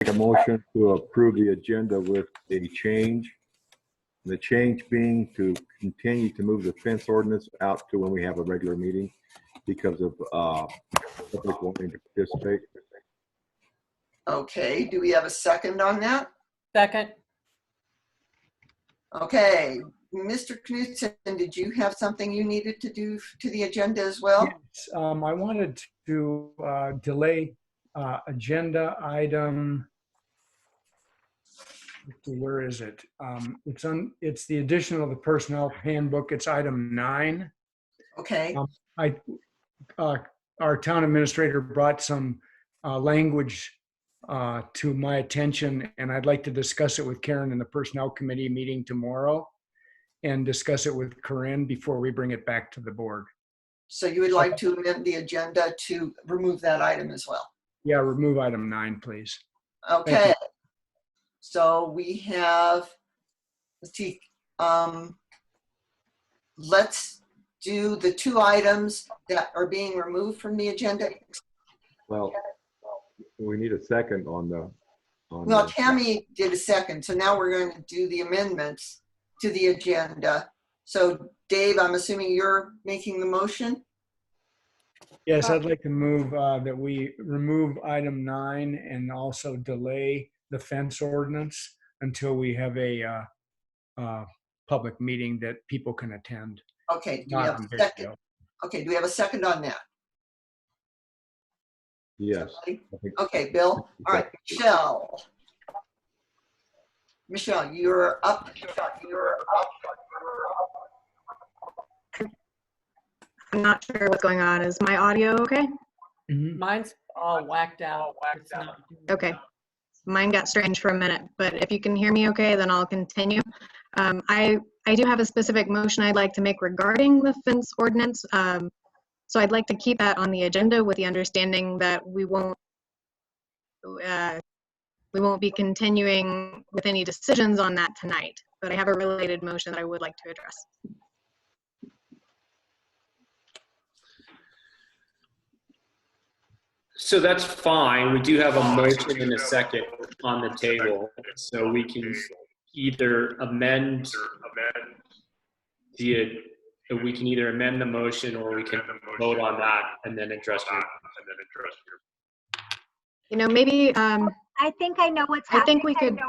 Make a motion to approve the agenda with a change. The change being to continue to move the fence ordinance out to when we have a regular meeting because of public wanting to participate. Okay, do we have a second on that? Second. Okay, Mr. Knudsen, did you have something you needed to do to the agenda as well? Yes, I wanted to delay agenda item. Let's see, where is it? It's the addition of the personnel handbook. It's item 9. Okay, Our town administrator brought some language to my attention, and I'd like to discuss it with Karen in the personnel committee meeting tomorrow, and discuss it with Corinne before we bring it back to the board. so you would like to amend the agenda to remove that item as well? Yeah, remove item 9, please. Okay, so we have, let's see, let's do the 2 items that are being removed from the agenda. Well, we need a second on the. Well, Tammy did a second, so now we're going to do the amendments to the agenda. So Dave, I'm assuming you're making the motion? Yes, I'd like to move that we remove item 9 and also delay the fence ordinance until we have a public meeting that people can attend. Okay, do we Not have in a big second? deal. Okay, do we have a second on that? Yes. Somebody? I think- Okay, Bill. All right, Michelle. Michelle, you're up. I'm not sure what's going on. Is my audio okay? Mine's all whacked out. It's not doing Okay. well. Mine got strange for a minute, but if you can hear me okay, then I'll continue. I do have a specific motion I'd like to make regarding the fence ordinance. So I'd like to keep that on the agenda with the understanding that we won't be continuing with any decisions on that tonight. But I have a related motion that I would like to address. So that's fine. We do have a motion and a second on the table. So we can either amend the motion or we can vote on that and then address your. You know, maybe I think I know what's I happening. think we could.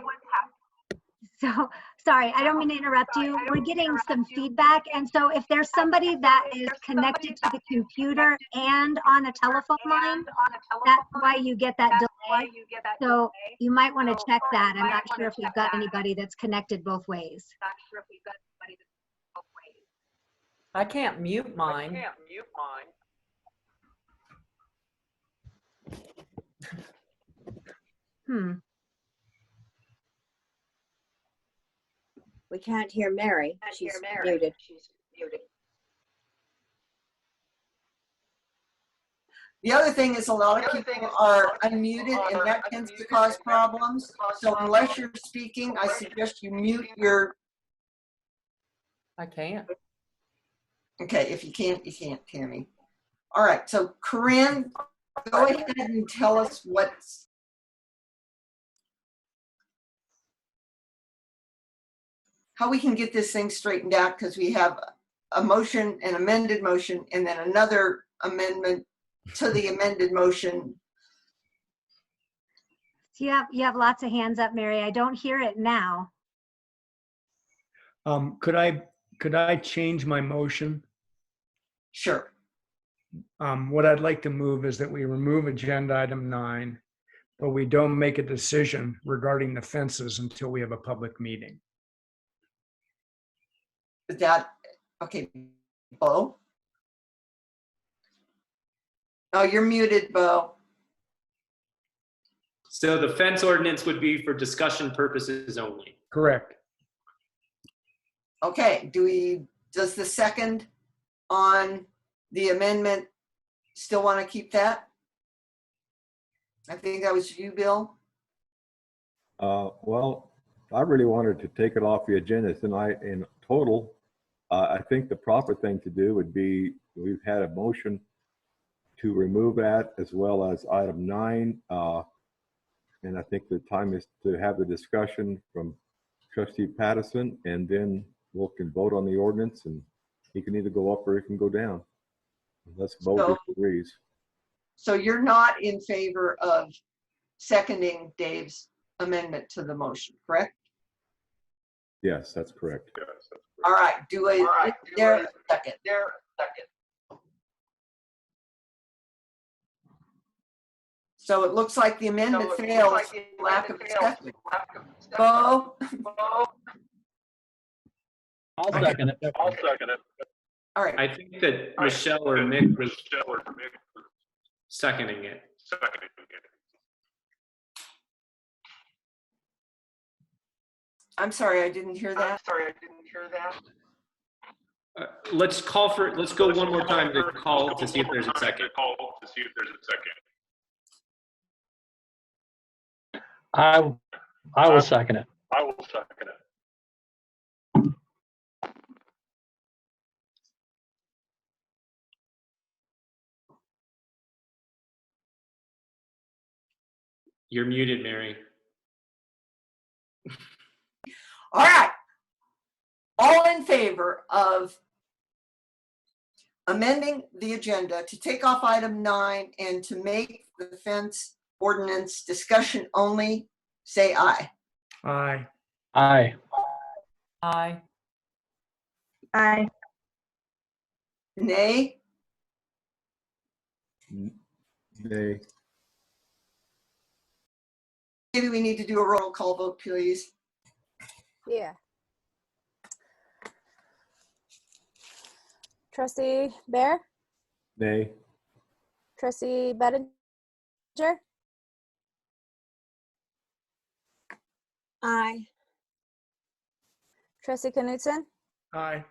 So, sorry, I don't mean to interrupt you. We're getting some feedback. And so if there's somebody that is connected to the computer and on a telephone line, that's why you get that delay. So you might want to check that. I'm not sure if we've got anybody that's connected both ways. I can't mute mine. We can't hear Mary. She's muted. The other thing is a lot of people are unmuted and that tends to cause problems. So unless you're speaking, I suggest you mute your, I can't. okay, if you can't, you can't, Tammy. All right, so Corinne, go ahead and tell us how we can get this thing straightened out, because we have a motion, an amended motion, and then another amendment to the amended motion. You have lots of hands up, Mary. I don't hear it now. Could I change my motion? Sure. What I'd like to move is that we remove agenda item 9, but we don't make a decision regarding the fences until we have a public meeting. Is that, okay, Bo? Oh, you're muted, Bo. So the fence ordinance would be for discussion purposes only. Correct. Okay, does the second on the amendment still want to keep that? I think that was you, Bill. Well, I really wanted to take it off the agenda tonight in total. I think the proper thing to do would be, we've had a motion to remove that as well as item 9. And I think the time is to have the discussion from trustee Pattison, and then we'll can vote on the ordinance, and he can either go up or he can go down. Unless Bo So- disagrees. So you're not in favor of seconding Dave's amendment to the motion, correct? Yes, that's correct. All right, there a second. So it looks like the amendment fails, lack of second. Bo, I'll second it. all right, I think that Michelle or Mick was seconding it. I'm sorry, I didn't hear that. Let's go one more time to call to see if there's a second. I will second it. You're muted, Mary. All right. All in favor of amending the agenda to take off item 9 and to make the fence ordinance discussion only, say aye. Aye. Aye. Aye. Aye. Nay? Nay. Maybe we need to do a roll call vote, please. Yeah. Trustee Bear? Nay. Trustee Bettinger? Aye. Trustee Knutson? Aye.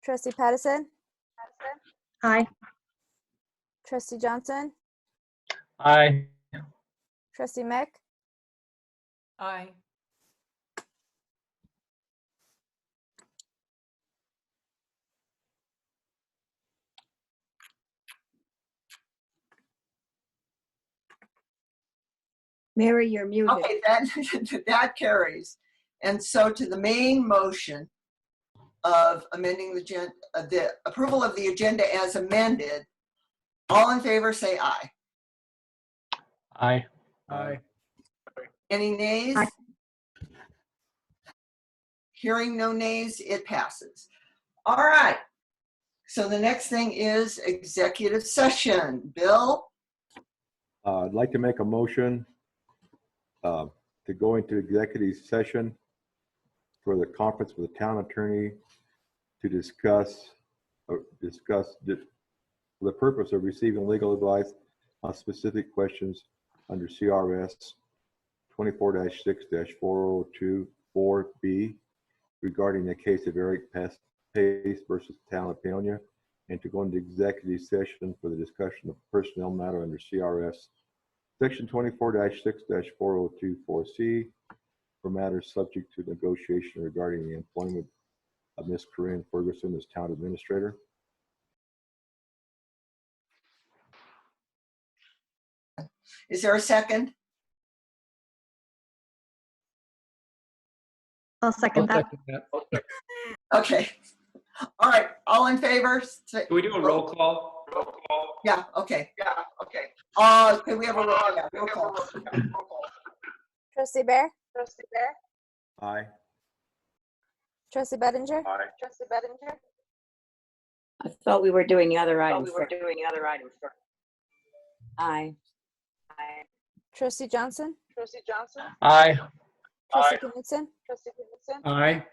Trustee Pattison? Aye. Trustee Johnson? Aye. Trustee Mick? Aye. Mary, you're muted. Okay, that carries. And so to the main motion of amending the approval of the agenda as amended, all in favor say aye. Aye. Aye. Any nays? Aye. Hearing no nays, it passes. All right. So the next thing is executive session. Bill? I'd like to make a motion to go into executive session for the conference with the town attorney to discuss for the purpose of receiving legal advice on specific questions under CRS 24-6-4024B regarding the case of Eric Pace versus Town of Peonia, and to go into executive session for the discussion of personnel matter under CRS Section 24-6-4024C for matters subject to negotiation regarding the employment of Ms. Corinne Ferguson as town administrator. Is there a second? I'll second I'll that. second that. Okay. All right. All in favor? Can we do a roll call? Yeah, okay. Can we have a roll call? Trustee Bear? Aye. Trustee Bettinger? I thought we were doing the other item first. Aye. Trustee Johnson? Aye. Trustee Knutson? Aye.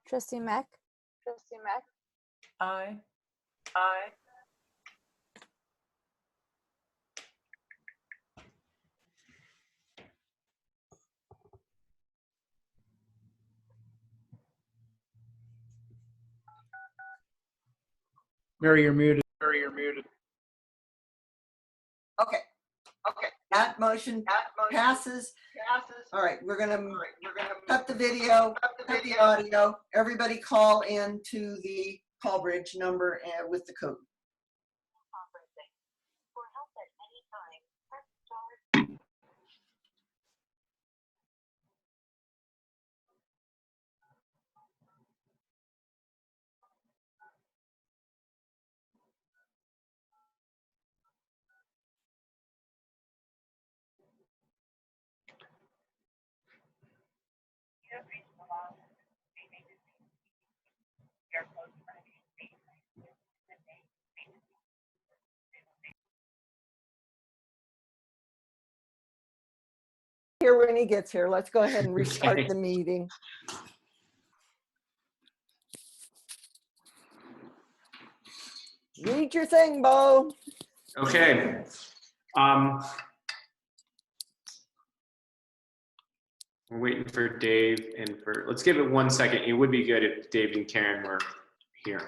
Trustee Mack? Aye. Mary, you're muted. Okay. That motion passes. All right, we're gonna cut the video, cut the audio. Everybody call in to the call bridge number with the code. Here when he gets here, let's go ahead and restart Okay. the meeting. Read your thing, Bo. Okay. We're waiting for Dave and let's give it 1 second. It would be good if Dave and Karen were here.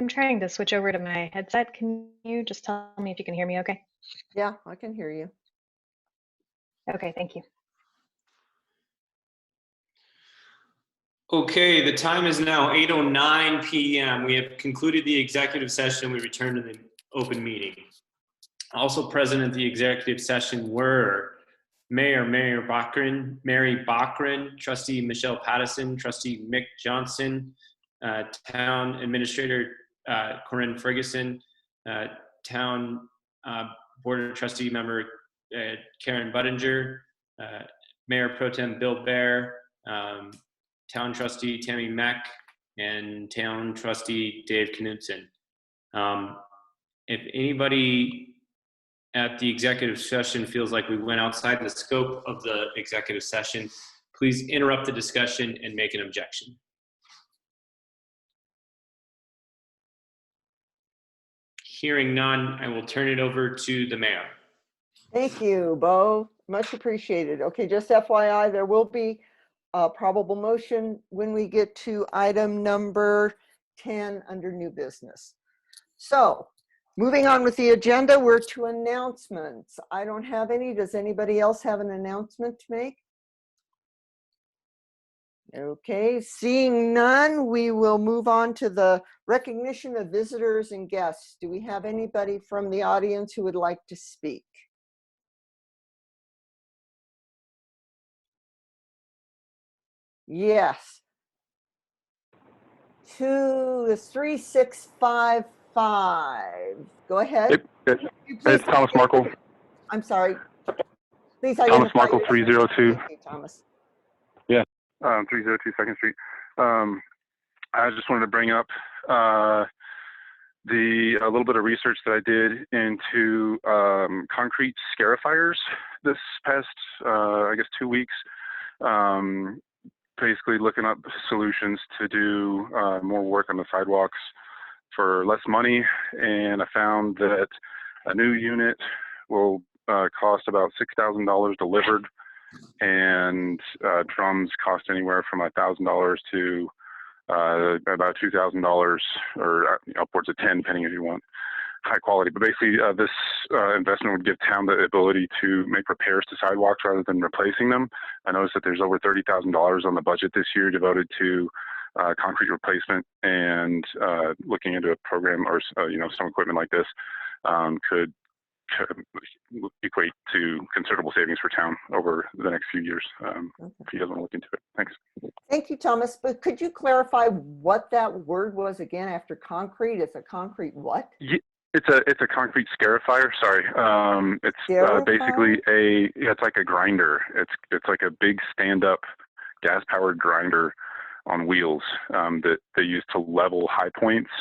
I'm trying to switch over to my headset. Can you just tell me if you can hear me okay? Yeah, I can hear you. Okay, thank you. Okay, the time is now 8:09 p.m. We have concluded the executive session. We return to the open meeting. Also present at the executive session were Mary Bachran, Trustee Michelle Pattison, Trustee Mick Johnson, Town Administrator Corinne Ferguson, Town Board of Trustee Member Karen Budinger, Mayor Pro Tem Bill Baer, Town Trustee Tammy Mack, and Town Trustee Dave Knudsen. If anybody at the executive session feels like we went outside the scope of the executive session, please interrupt the discussion and make an objection. Hearing none, I will turn it over to the mayor. Thank you, Bo. Much appreciated. Okay, just FYI, there will be a probable motion when we get to item number 10 under new business. So moving on with the agenda, we're to announcements. I don't have any. Does anybody else have an announcement to make? Okay, seeing none, we will move on to the recognition of visitors and guests. Do we have anybody from the audience who would like to speak? Yes. To 3655. Go ahead. It's Thomas Markle. I'm sorry. Please Thomas identify Markle, yourself. 302. Thank you, Thomas. 302 Second Street. I just wanted to bring up a little bit of research that I did into concrete scarifiers this past, I guess, 2 weeks. Basically looking up solutions to do more work on the sidewalks for less money, and I found that a new unit will cost about $6,000 delivered, and drums cost anywhere from $1,000 to about $2,000, or upwards of 10, depending if you want high quality. But basically, this investment would give town the ability to make repairs to sidewalks rather than replacing them. I noticed that there's over $30,000 on the budget this year devoted to concrete replacement, and looking into a program or some equipment like this could equate to considerable savings for town over the next few years. If you guys want to look into it. Thanks. Thank you, Thomas. But could you clarify what that word was again after concrete? It's a concrete what? It's a concrete scarifier. Sorry. It's basically it's like a grinder. It's like a big stand-up gas-powered grinder on wheels that they use to level high points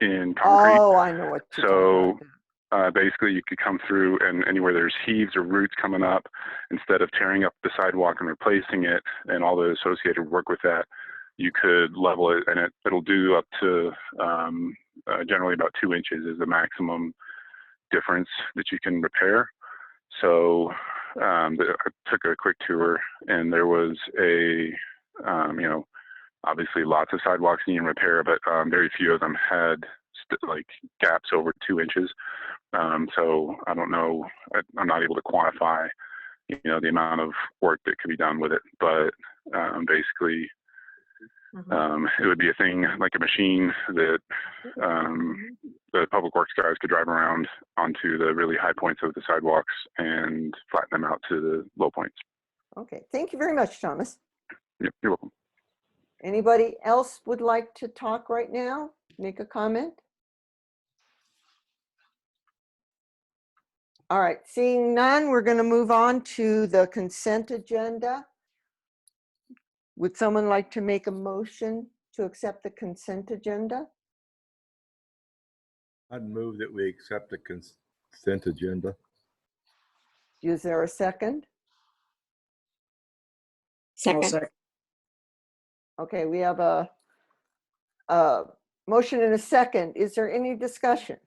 in concrete. Oh, I know what you're talking about. Basically, you could come through, and anywhere there's heaves or roots coming up, instead of tearing up the sidewalk and replacing it and all the associated work with that, you could level it, and it'll do up to generally about 2 inches is the maximum difference that you can repair. So I took a quick tour, and there was obviously lots of sidewalks needing repair, but very few of them had like gaps over 2 inches. So I don't know, I'm not able to quantify, the amount of work that could be done with it, but Basically, it would be a thing like a machine that the public works guys could drive around onto the really high points of the sidewalks and flatten them out to the low points. Okay, thank you very much, Thomas. Yep, you're welcome. Anybody else would like to talk right now? Make a comment? All right, seeing none, we're going to move on to the consent agenda. Would someone like to make a motion to accept the consent agenda? I'd move that we accept the consent agenda. Is there a second? Second. Okay, we have a motion and a second. Is there any discussion?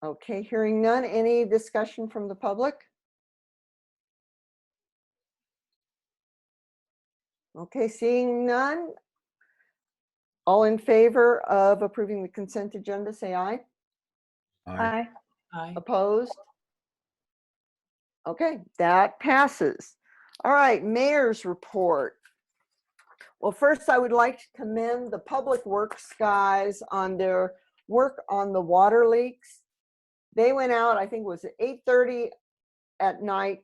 Okay, hearing none. Any discussion from the public? Okay, seeing none. All in favor of approving the consent agenda, say aye. Aye. Aye. Opposed? Okay, that passes. All right, mayor's report. Well, first I would like to commend the public works guys on their work on the water leaks. They went out, I think it was at 8:30 at night,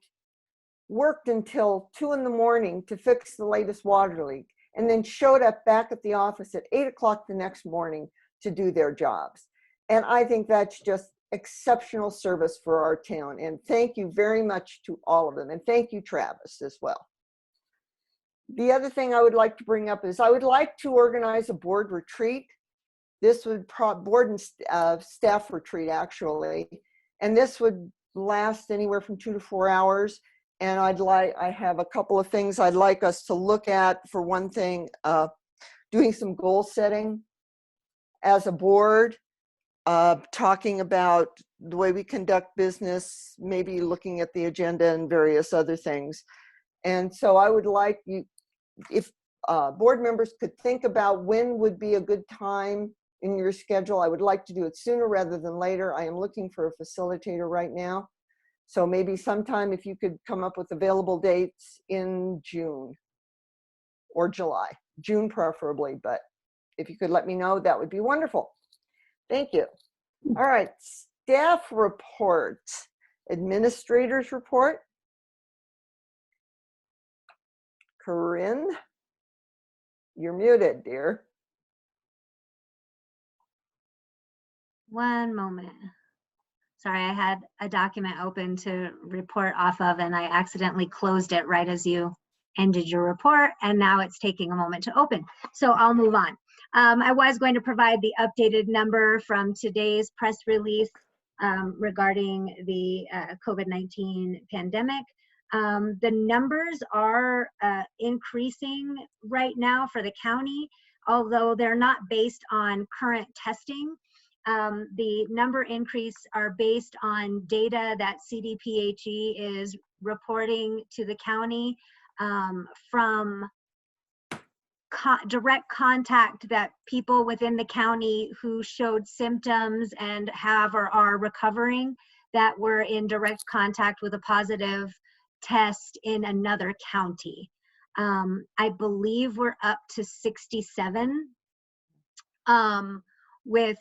worked until 2 in the morning to fix the latest water leak, and then showed up back at the office at 8 o'clock the next morning to do their jobs. And I think that's just exceptional service for our town. And thank you very much to all of them. And thank you, Travis, as well. The other thing I would like to bring up is I would like to organize a board retreat. This would board and staff retreat, actually. And this would last anywhere from 2 to 4 hours. And I have a couple of things I'd like us to look at. For one thing, doing some goal setting as a board, talking about the way we conduct business, maybe looking at the agenda and various other things. And so I would like you, if board members could think about when would be a good time in your schedule. I would like to do it sooner rather than later. I am looking for a facilitator right now. So maybe sometime if you could come up with available dates in June or July, June preferably, but if you could let me know, that would be wonderful. Thank you. All right, staff report, administrators report. Corinne, you're muted, dear. One moment. Sorry, I had a document open to report off of and I accidentally closed it right as you ended your report, and now it's taking a moment to open. So I'll move on. I was going to provide the updated number from today's press release regarding the COVID-19 pandemic. The numbers are increasing right now for the county, although they're not based on current testing. The number increase are based on data that CDPHE is reporting to the county from direct contact that people within the county who showed symptoms and have or are recovering that were in direct contact with a positive test in another county. I believe we're up to 67 with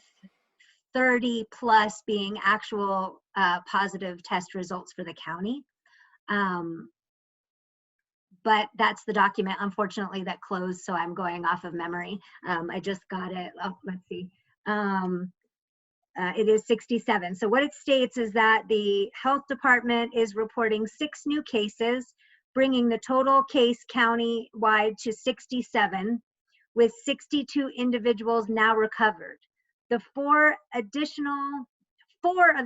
30 plus being actual positive test results for the county. But that's the document, unfortunately, that closed, so I'm going off of memory. I just got it. Oh, let's see. It is 67. So what it states is that the health department is reporting 6 new cases, bringing the total case county-wide to 67, with 62 individuals now recovered. The 4 of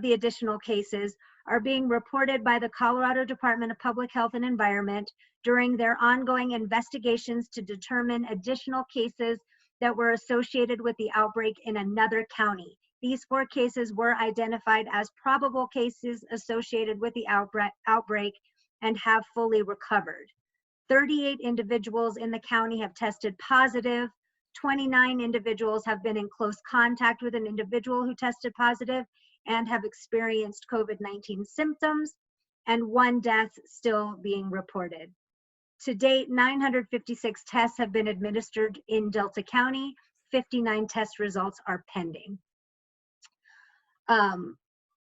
the additional cases are being reported by the Colorado Department of Public Health and Environment during their ongoing investigations to determine additional cases that were associated with the outbreak in another county. These 4 cases were identified as probable cases associated with the outbreak and have fully recovered. 38 individuals in the county have tested positive. 29 individuals have been in close contact with an individual who tested positive, and have experienced COVID-19 symptoms, and 1 death still being reported. To date, 956 tests have been administered in Delta County. 59 test results are pending.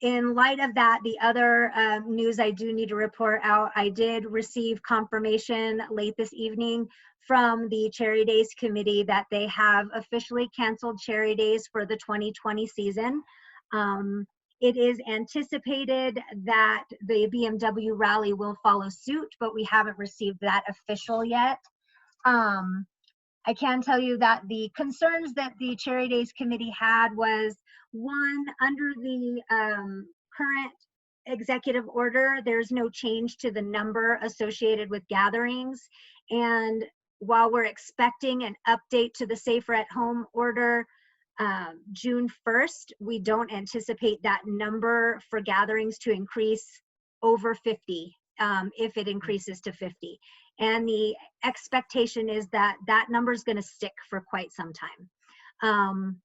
In light of that, the other news I do need to report out, I did receive confirmation late this evening from the Cherry Days Committee that they have officially canceled Cherry Days for the 2020 season. It is anticipated that the BMW rally will follow suit, but we haven't received that official yet. I can tell you that the concerns that the Cherry Days Committee had was, one, under the current executive order, there's no change to the number associated with gatherings. And while we're expecting an update to the Safer at Home order June 1st, we don't anticipate that number for gatherings to increase over 50 if it increases to 50. And the expectation is that that number is going to stick for quite some time.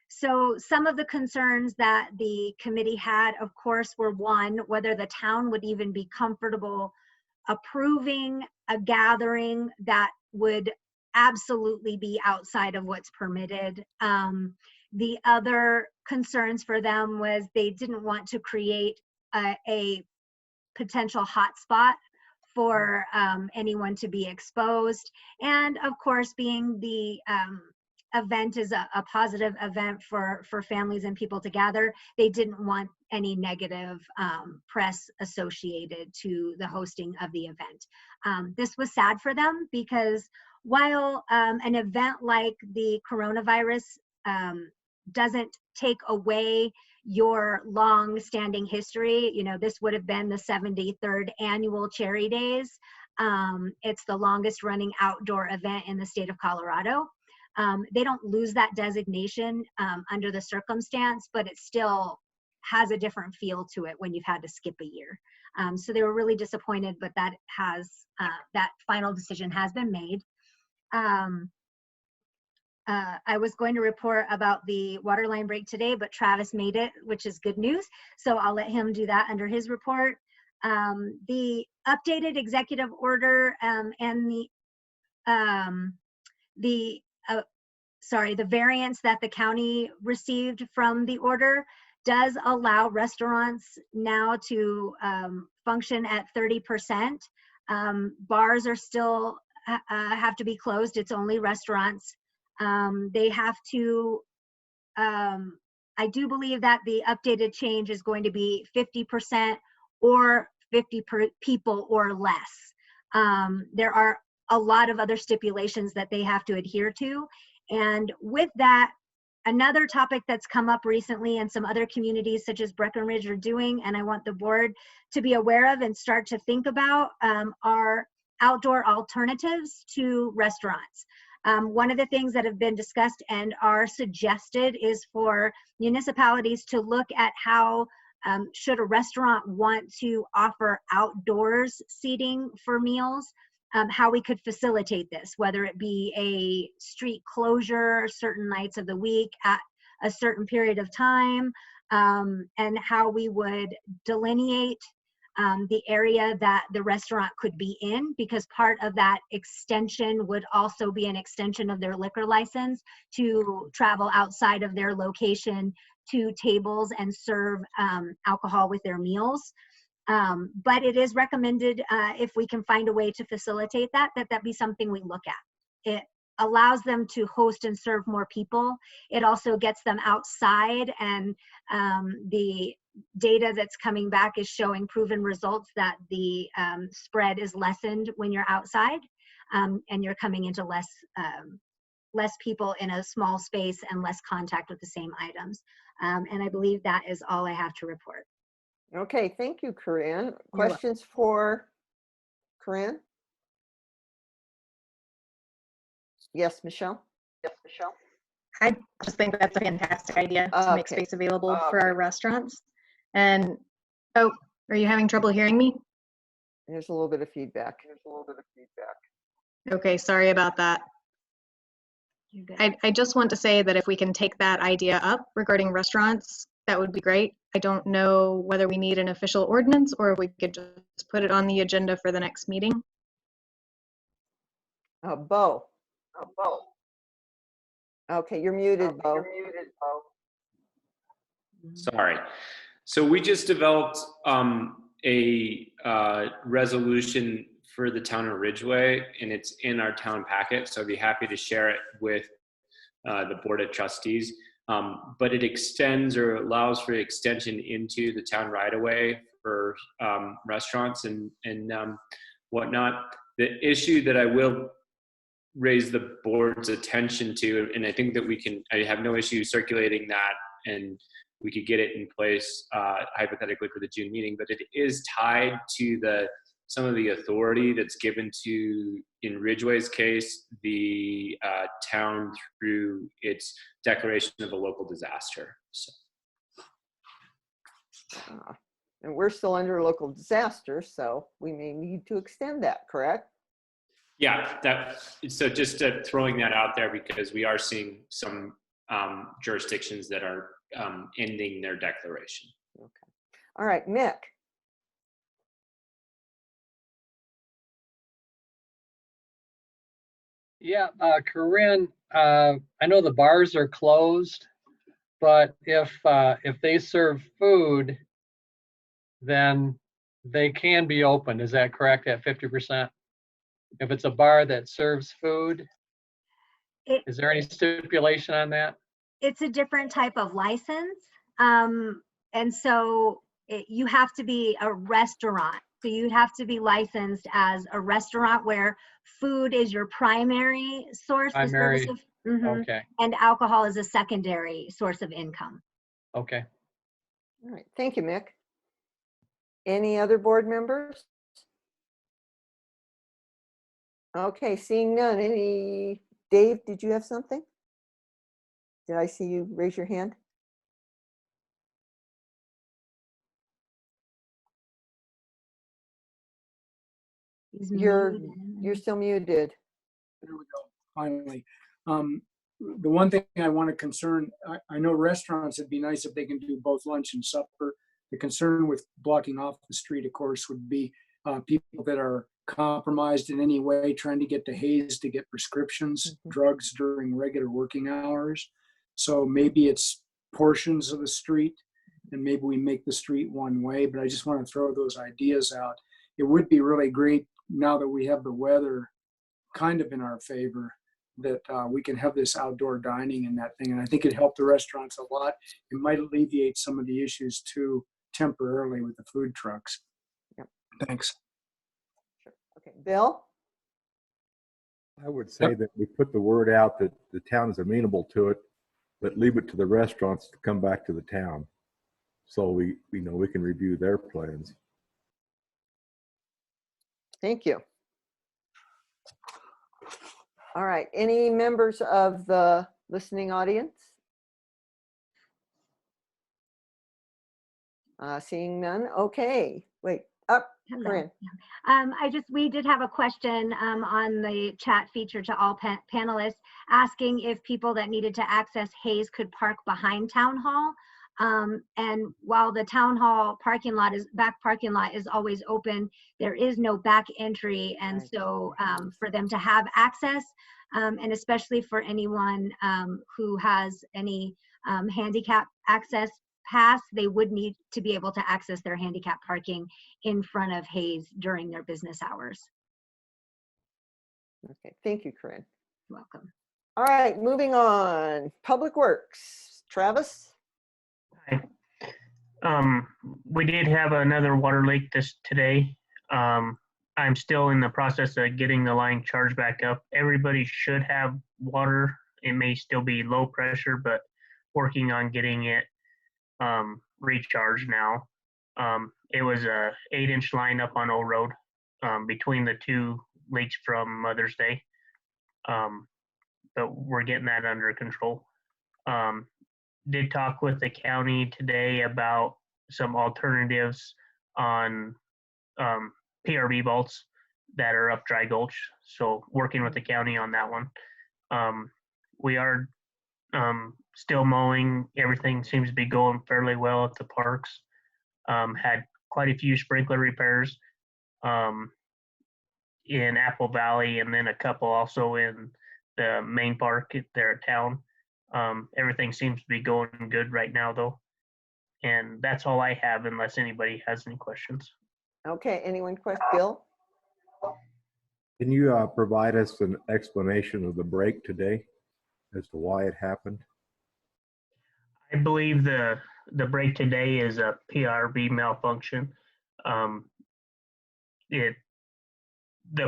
So some of the concerns that the committee had, of course, were, one, whether the town would even be comfortable approving a gathering that would absolutely be outside of what's permitted. The other concerns for them was they didn't want to create a potential hotspot for anyone to be exposed. And of course, being the event is a positive event for families and people to gather, they didn't want any negative press associated to the hosting of the event. This was sad for them because while an event like the coronavirus doesn't take away your long-standing history, you know, this would have been the 73rd annual Cherry Days. It's the longest running outdoor event in the state of Colorado. They don't lose that designation under the circumstance, but it still has a different feel to it when you've had to skip a year. So they were really disappointed, but that final decision has been made. I was going to report about the water line break today, but Travis made it, which is good news. So I'll let him do that under his report. The updated executive order and the variance that the county received from the order does allow restaurants now to function at 30%. Bars are still have to be closed. It's only restaurants. They have to, I do believe that the updated change is going to be 50% or 50 people or less. There are a lot of other stipulations that they have to adhere to. And with that, another topic that's come up recently and some other communities such as Breckenridge are doing, and I want the board to be aware of and start to think about, are outdoor alternatives to restaurants. One of the things that have been discussed and are suggested is for municipalities to look at how, should a restaurant want to offer outdoors seating for meals, how we could facilitate this, whether it be a street closure certain nights of the week at a certain period of time, and how we would delineate the area that the restaurant could be in, because part of that extension would also be an extension of their liquor license to travel outside of their location to tables and serve alcohol with their meals. But it is recommended, if we can find a way to facilitate that be something we look at. It allows them to host and serve more people. It also gets them outside, and the data that's coming back is showing proven results that the spread is lessened when you're outside, and you're coming into less people in a small space and less contact with the same items. And I believe that is all I have to report. Okay, thank you, Corinne. Questions for Corinne? Yes, Michelle? I just think that's a fantastic idea to make space available for our restaurants. And, oh, are you having trouble hearing me? There's a little bit of feedback. Okay, sorry about that. I just want to say that if we can take that idea up regarding restaurants, that would be great. I don't know whether we need an official ordinance or if we could just put it on the agenda for the next meeting. Bo. Okay, you're muted, Bo. Sorry. So we just developed a resolution for the town of Ridgeway, and it's in our town packet. So I'd be happy to share it with the Board of Trustees. But it extends or allows for extension into the town right away for restaurants and whatnot. The issue that I will raise the board's attention to, and I think that I have no issue circulating that, and we could get it in place hypothetically for the June meeting, but it is tied to some of the authority that's given to, in Ridgeway's case, the town through its declaration of a local disaster. So. And we're still under local disaster, so we may need to extend that, correct? Yeah, so just throwing that out there because we are seeing some jurisdictions that are ending their declaration. Okay. All right, Mick. Yeah, Corinne, I know the bars are closed, but if they serve food, then they can be open. Is that correct, at 50%? If it's a bar that serves food, is there any stipulation on that? It's a different type of license. And so you have to be a restaurant. So you'd have to be licensed as a restaurant where food is your primary source of service of, Okay. and alcohol is a secondary source of income. Okay. All right, thank you, Mick. Any other board members? Okay, seeing none. Dave, did you have something? Did I see you raise your hand? You're still muted. There we go, finally. The one thing I want to concern, I know restaurants, it'd be nice if they can do both lunch and supper. The concern with blocking off the street, of course, would be people that are compromised in any way trying to get to Hayes to get prescriptions, drugs during regular working hours. So maybe it's portions of the street and maybe we make the street one way, but I just want to throw those ideas out. It would be really great now that we have the weather kind of in our favor that we can have this outdoor dining and that thing. And I think it'd help the restaurants a lot. It might alleviate some of the issues too temporarily with the food trucks. Yep. Thanks. Sure. Okay, Bill? I would say that we put the word out that the town is amenable to it, but leave it to the restaurants to come back to the town. So we know we can review their plans. Thank you. All right, any members of the listening audience? Seeing none, okay. Wait, up, Corinne. We did have a question on the chat feature to all panelists asking if people that needed to access Hayes could park behind Town Hall. And while the Town Hall back parking lot is always open, there is no back entry. And so for them to have access, and especially for anyone who has any handicap access pass, they would need to be able to access their handicap parking in front of Hayes during their business hours. Okay, thank you, Corinne. You're welcome. All right, moving on. Public Works, Travis? We did have another water leak today. I'm still in the process of getting the line charged back up. Everybody should have water. It may still be low pressure, but working on getting it recharged now. It was a 8-inch line up on Old Road between the two leaks from Mother's Day. But we're getting that under control. Did talk with the county today about some alternatives on PRB vaults that are up Dry Gulch. So working with the county on that one. We are still mowing. Everything seems to be going fairly well at the parks. Had quite a few sprinkler repairs in Apple Valley, and then a couple also in the main park there at town. Everything seems to be going good right now, though. And that's all I have, unless anybody has any questions. Okay, anyone question? Bill? Can you provide us an explanation of the break today as to why it happened? I believe the break today is a PRV malfunction. The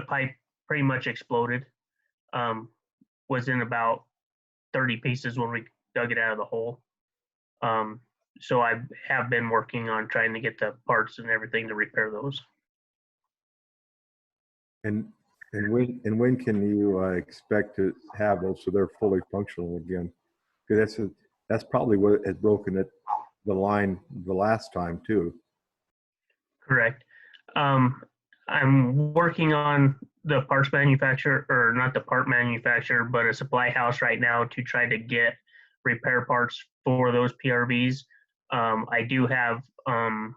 pipe pretty much exploded. Was in about 30 pieces when we dug it out of the hole. So I have been working on trying to get the parts and everything to repair those. And when can you expect to have those so they're fully functional again? Because that's probably what has broken the line the last time too. Correct. I'm working on the parts manufacturer, or not the part manufacturer, but a supply house right now to try to get repair parts for those PRVs. I do have 2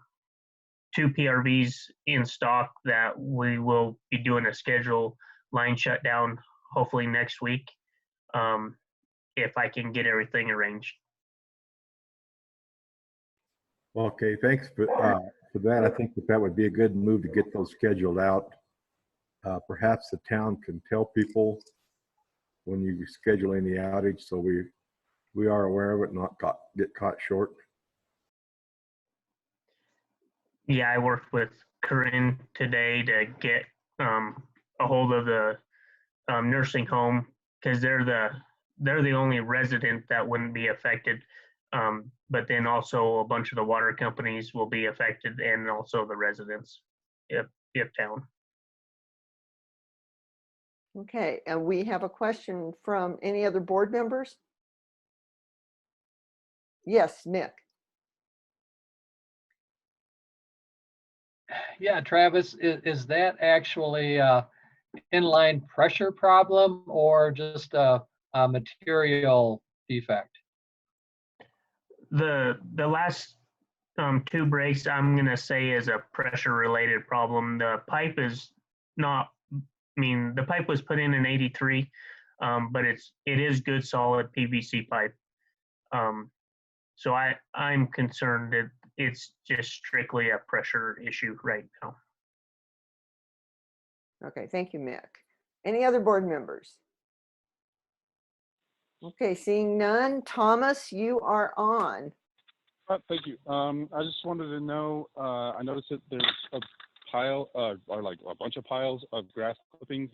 PRVs in stock that we will be doing a scheduled line shutdown hopefully next week, if I can get everything arranged. Okay, thanks for that. I think that would be a good move to get those scheduled out. Perhaps the town can tell people when you're scheduling the outage, so we are aware of it, not get caught short. Yeah, I worked with Corinne today to get a hold of the nursing home, because they're the only resident that wouldn't be affected. But then also a bunch of the water companies will be affected, and also the residents if town. Okay, and we have a question from any other board members? Yes, Nick. Yeah, Travis, is that actually a inline pressure problem or just a material defect? The last 2 breaks, I'm gonna say, is a pressure related problem. The pipe is not. The pipe was put in 83, but it is good solid PVC pipe. So I'm concerned that it's just strictly a pressure issue right now. Okay, thank you, Mick. Any other board members? Okay, seeing none. Thomas, you are on. Thank you. I just wanted to know, I noticed that there's a pile, or like a bunch of piles of grass clippings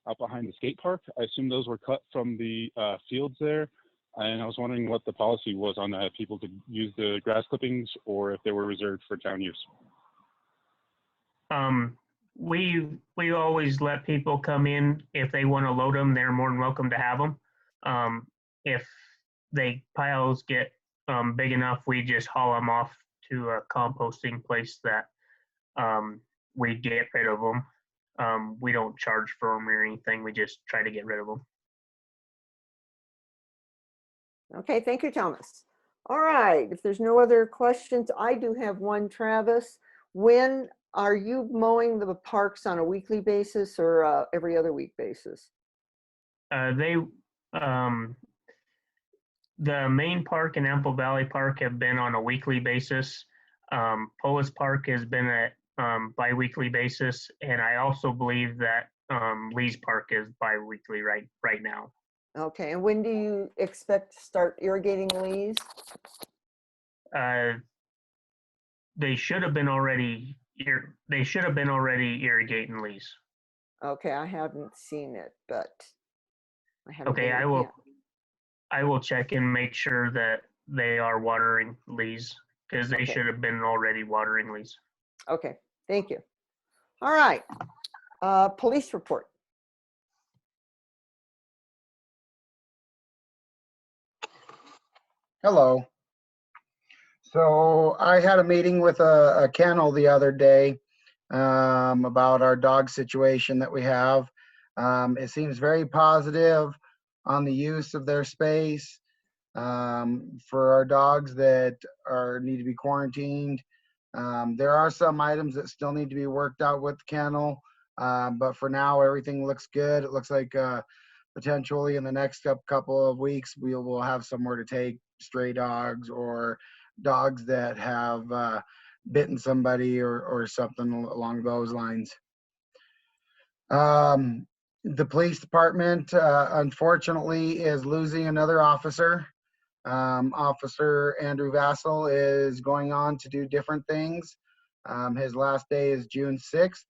out behind the skate park. I assume those were cut from the fields there. And I was wondering what the policy was on that, if people could use the grass clippings or if they were reserved for town use. We always let people come in. If they want to load them, they're more than welcome to have them. If they piles get big enough, we just haul them off to a composting place that we get rid of them. We don't charge for them or anything. We just try to get rid of them. Okay, thank you, Thomas. All right, if there's no other questions, I do have one, Travis. When are you mowing the parks on a weekly basis or every other week basis? The main park and Apple Valley Park have been on a weekly basis. Polis Park has been at bi-weekly basis, and I also believe that Lee's Park is bi-weekly right now. Okay, and when do you expect to start irrigating Lee's? They should have been already irrigating Lee's. Okay, I haven't seen it, but I haven't. Okay, been- yeah. I will check and make sure that they are watering Lee's, because they Okay. should have been already watering Lee's. Okay, thank you. All right, police report. Hello. So I had a meeting with a kennel the other day about our dog situation that we have. It seems very positive on the use of their space. for our dogs that need to be quarantined. There are some items that still need to be worked out with the kennel, but for now, everything looks good. It looks like potentially in the next couple of weeks, we will have somewhere to take stray dogs or dogs that have bitten somebody or something along those lines. The police department, unfortunately, is losing another officer. Officer Andrew Vassell is going on to do different things. His last day is June 6th.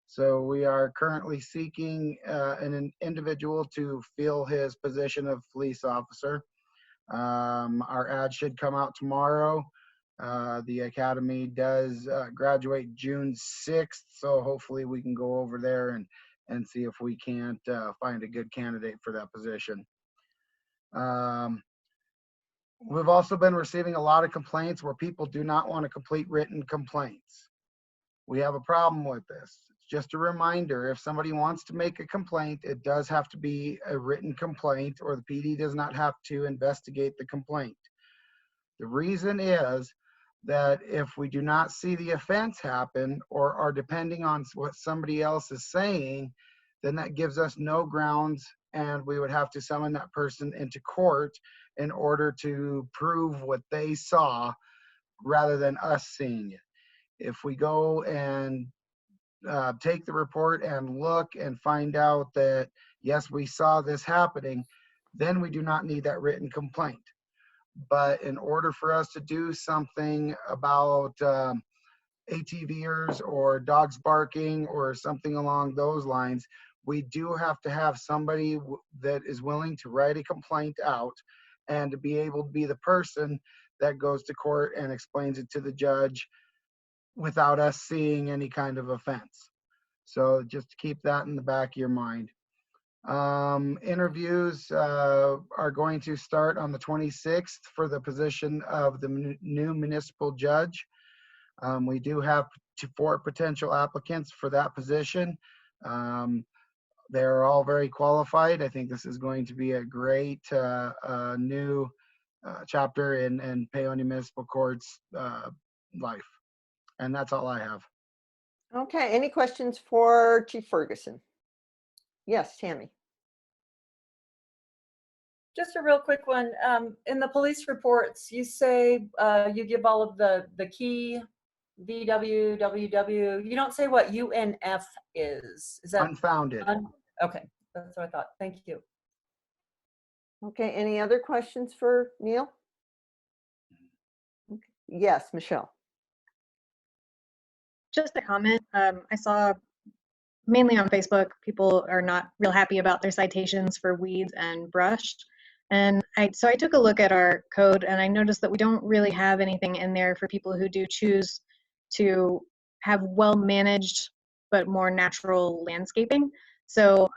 So we are currently seeking an individual to fill his position of police officer. Our ad should come out tomorrow. The academy does graduate June 6th, so hopefully we can go over there and see if we can't find a good candidate for that position. We've also been receiving a lot of complaints where people do not want to complete written complaints. We have a problem with this. It's just a reminder, if somebody wants to make a complaint, it does have to be a written complaint, or the PD does not have to investigate the complaint. The reason is that if we do not see the offense happen or are depending on what somebody else is saying, then that gives us no grounds, and we would have to summon that person into court in order to prove what they saw rather than us seeing it. If we go and take the report and look and find out that, yes, we saw this happening, then we do not need that written complaint. But in order for us to do something about ATVers or dogs barking or something along those lines, we do have to have somebody that is willing to write a complaint out and to be able to be the person that goes to court and explains it to the judge without us seeing any kind of offense. So just to keep that in the back of your mind. Interviews are going to start on the 26th for the position of the new municipal judge. We do have 4 potential applicants for that position. They're all very qualified. I think this is going to be a great new chapter in Paonia Municipal Court's life. And that's all I have. Okay, any questions for Chief Ferguson? Yes, Tammy. Just a real quick one. In the police reports, you say you give all of the key VW, WW. You don't say what UNF is. Is that unfounded? Okay, that's what I thought. Thank you. Okay, any other questions for Neil? Okay. Yes, Michelle. Just a comment. I saw mainly on Facebook, people are not real happy about their citations for weeds and brush. And so I took a look at our code and I noticed that we don't really have anything in there for people who do choose to have well-managed but more natural landscaping. So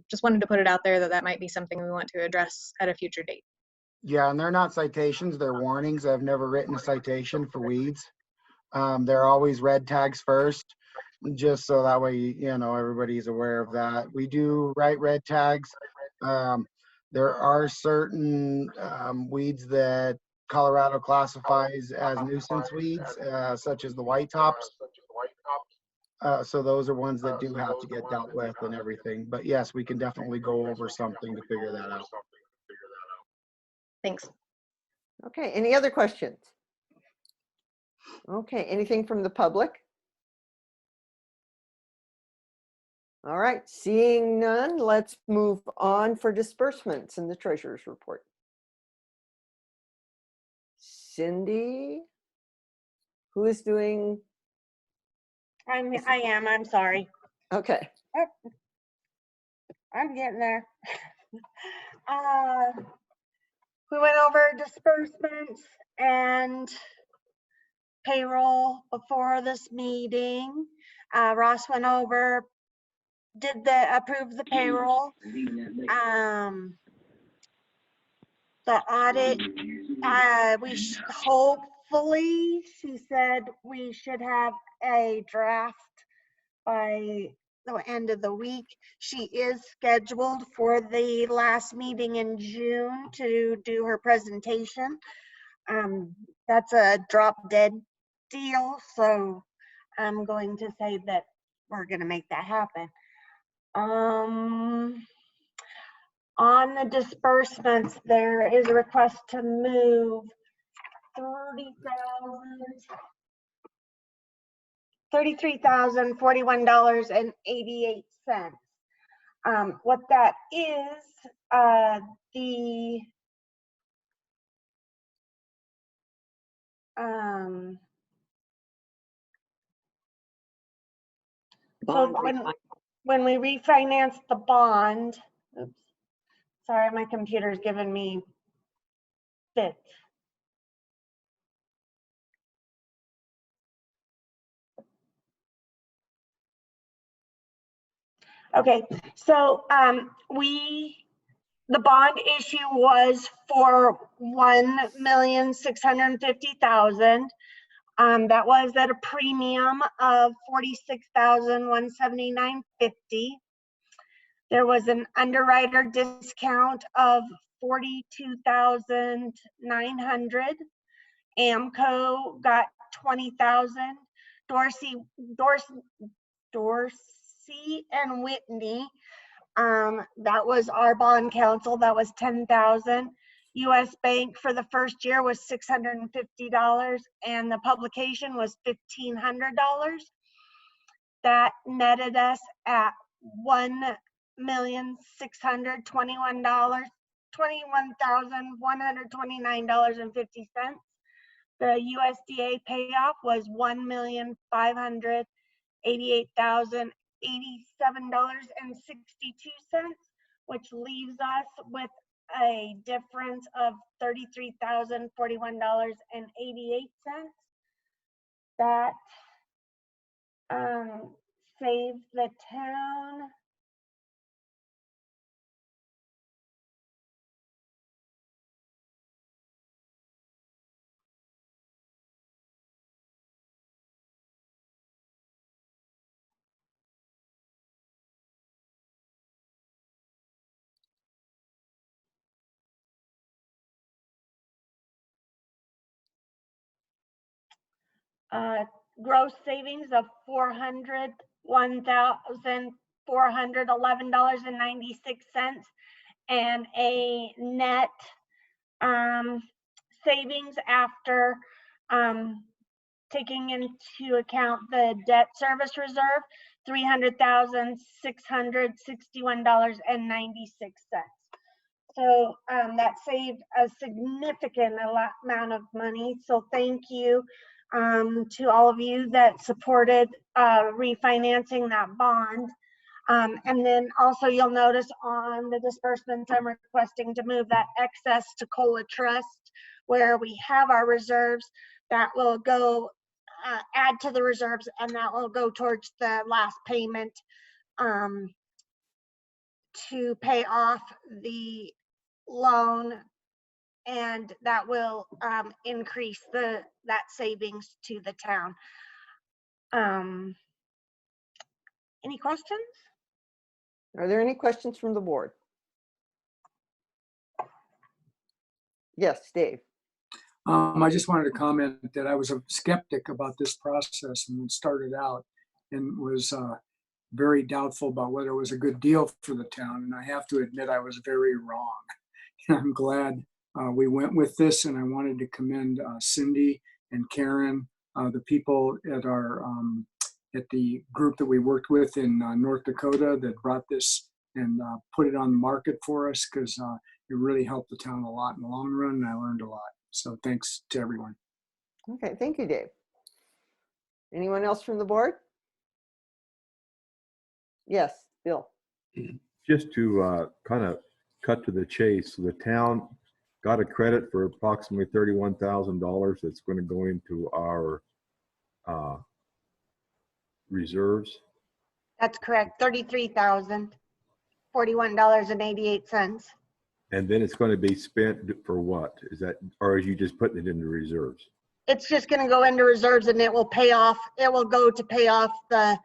just wanted to put it out there that that might be something we want to address at a future date. Yeah, and they're not citations, they're warnings. I've never written a citation for weeds. They're always red tags first, just so that way, you know, everybody's aware of that. We do write red tags. There are certain weeds that Colorado classifies as nuisance weeds, such as the white tops. So those are ones that do have to get dealt with and everything. But yes, we can definitely go over something to figure that out. Thanks. Okay, any other questions? Okay, anything from the public? All right, seeing none, let's move on for disbursements in the treasurer's report. Cindy, who is doing? I am, I'm sorry. Okay. Oh, I'm getting there. We went over disbursements and payroll before this meeting. Ross went over, approved the payroll. The audit, hopefully, she said we should have a draft by the end of the week. She is scheduled for the last meeting in June to do her presentation. That's a drop dead deal, so I'm going to say that we're gonna make that happen. On the disbursements, there is a request to move $33,041.88. What that is, the so when we refinance the bond, oops, sorry, my computer's giving me fits. Okay, so the bond issue was for $1,650,000. That was at a premium of $46,179.50. There was an underwriter discount of $42,900. AMCO got $20,000. Dorsey and Whitney, that was our bond counsel, that was $10,000. US Bank for the first year was $650, and the publication was $1,500. That netted us at $21,129.50. The USDA payoff was $1,588,087.62, which leaves us with a difference of $33,041.88. That saved the town gross savings of $401,411.96, and a net savings after taking into account the debt service reserve, $300,661.96. So that saved a significant amount of money. So thank you to all of you that supported refinancing that bond. And then also you'll notice on the disbursements, I'm requesting to move that excess to COLA Trust, where we have our reserves. That will go add to the reserves, and that will go towards the last payment to pay off the loan, and that will increase that savings to the town. Any questions? Are there any questions from the board? Yes, Dave. I just wanted to comment that I was a skeptic about this process when it started out, and was very doubtful about whether it was a good deal for the town. And I have to admit I was very wrong. And I'm glad we went with this, and I wanted to commend Cindy and Karen, the people at our at the group that we worked with in North Dakota that brought this and put it on the market for us, because it really helped the town a lot in the long run, and I learned a lot. So thanks to everyone. Okay, thank you, Dave. Anyone else from the board? Yes, Bill. Just to kind of cut to the chase, the town got a credit for approximately $31,000 that's going to go into our reserves. That's correct, $33,041.88. And then it's going to be spent for what? Is that, or are you just putting it into reserves? It's just gonna go into reserves, and it will pay off, it will go to pay off the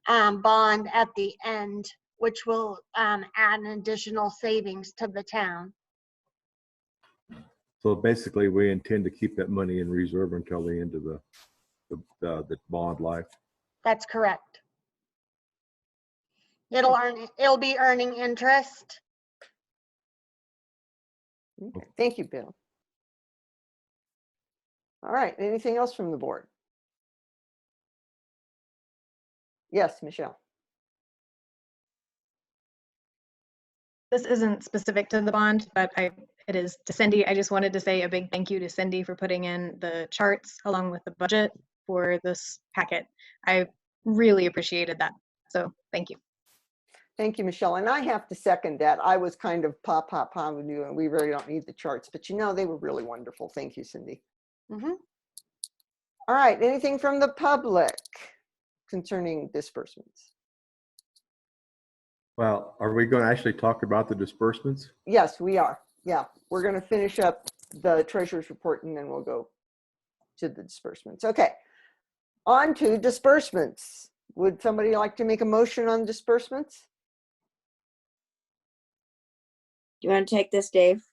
bond at the end, which will add an additional savings to the town. So basically, we intend to keep that money in reserve until the end of the bond life. That's correct. It'll be earning interest. Okay, thank you, Bill. All right, anything else from the board? Yes, Michelle. This isn't specific to the bond, but it is to Cindy. I just wanted to say a big thank you to Cindy for putting in the charts along with the budget for this packet. I really appreciated that. So thank you. Thank you, Michelle. And I have to second that. I was kind of pop with you, and we really don't need the charts, but they were really wonderful. Thank you, Cindy. All right, anything from the public concerning disbursements? Well, are we going to actually talk about the disbursements? Yes, we are. Yeah, we're going to finish up the treasurer's report and then we'll go to the disbursements. Okay, on to disbursements. Would somebody like to make a motion on disbursements? Do you want to take this, Dave?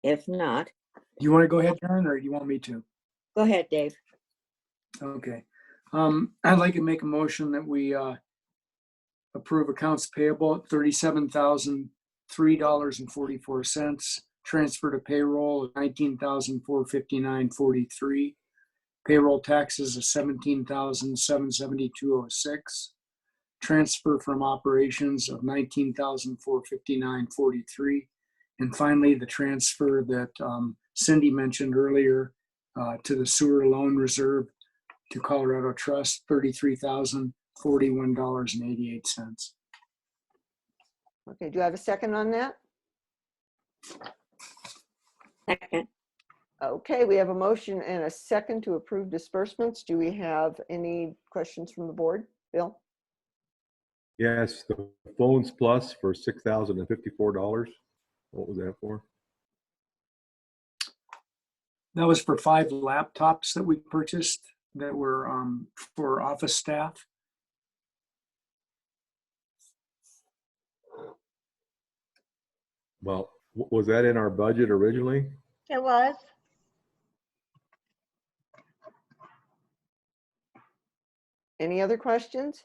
If not, Do you want to go ahead, Karen, or do you want me to? go ahead, Dave. Okay. I'd like to make a motion that we approve accounts payable at $37,003.44, transfer to payroll of $19,459.43, payroll taxes of $17,772.06, transfer from operations of $19,459.43, and finally the transfer that Cindy mentioned earlier to the sewer loan reserve to Colorado Trust, $33,041.88. Okay, do I have a second on that? Second. Okay, we have a motion and a second to approve disbursements. Do we have any questions from the board? Bill? Yes, the Phones Plus for $6,054. What was that for? That was for 5 laptops that we purchased that were for office staff. Well, was that in our budget originally? It was. Any other questions?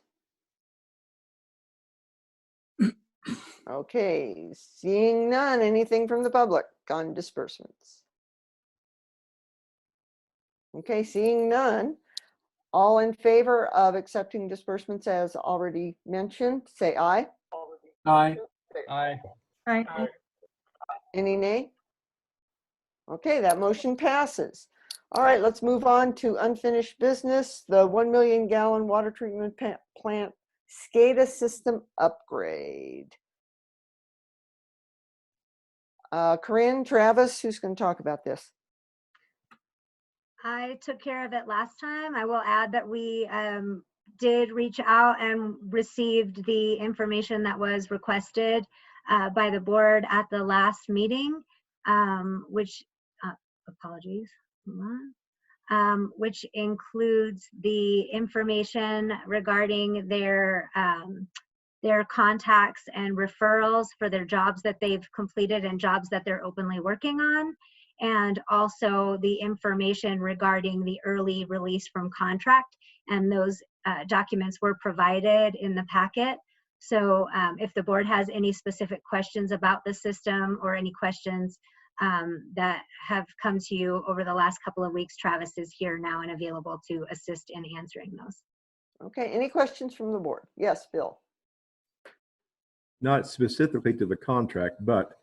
Okay, seeing none, anything from the public on disbursements? Okay, seeing none, all in favor of accepting disbursements as already mentioned, say aye. Aye. Aye. Aye. Any nay? Okay, that motion passes. All right, let's move on to unfinished business, the 1 million gallon water treatment plant SCADA system upgrade. Corinne, Travis, who's going to talk about this? I took care of it last time. I will add that we did reach out and received the information that was requested by the board at the last meeting, which, apologies, which includes the information regarding their contacts and referrals for their jobs that they've completed and jobs that they're openly working on, and also the information regarding the early release from contract. And those documents were provided in the packet. So if the board has any specific questions about the system or any questions that have come to you over the last couple of weeks, Travis is here now and available to assist in answering those. Okay, any questions from the board? Yes, Bill. Not specifically to the contract, but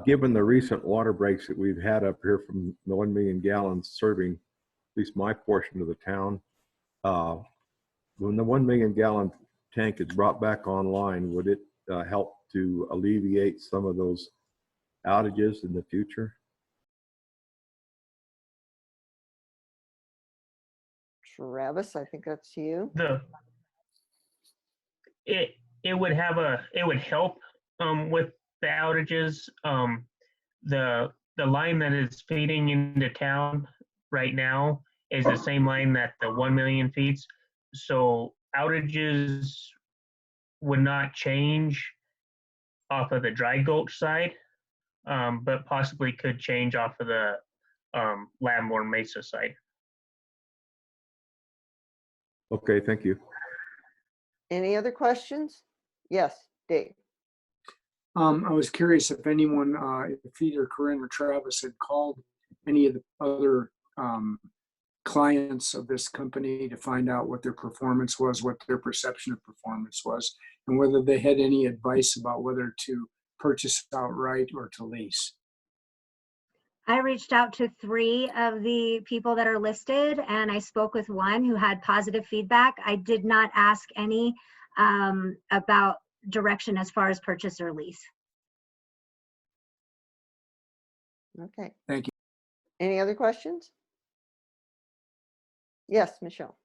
given the recent water breaks that we've had up here from the 1 million gallons serving at least my portion of the town, when the 1 million gallon tank is brought back online, would it help to alleviate some of those outages in the future? Travis, I think that's you. It would help with the outages. The line that is feeding into town right now is the same line that the 1 million feet. So outages would not change off of the Dry Gulch side, but possibly could change off of the Lamborn Mesa side. Okay, thank you. Any other questions? Yes, Dave. I was curious if anyone, if either Corinne or Travis had called any of the other clients of this company to find out what their performance was, what their perception of performance was, and whether they had any advice about whether to purchase outright or to lease. I reached out to 3 of the people that are listed, and I spoke with one who had positive feedback. I did not ask any about direction as far as purchase or lease. Okay. Thank you. Any other questions? Yes, Michelle.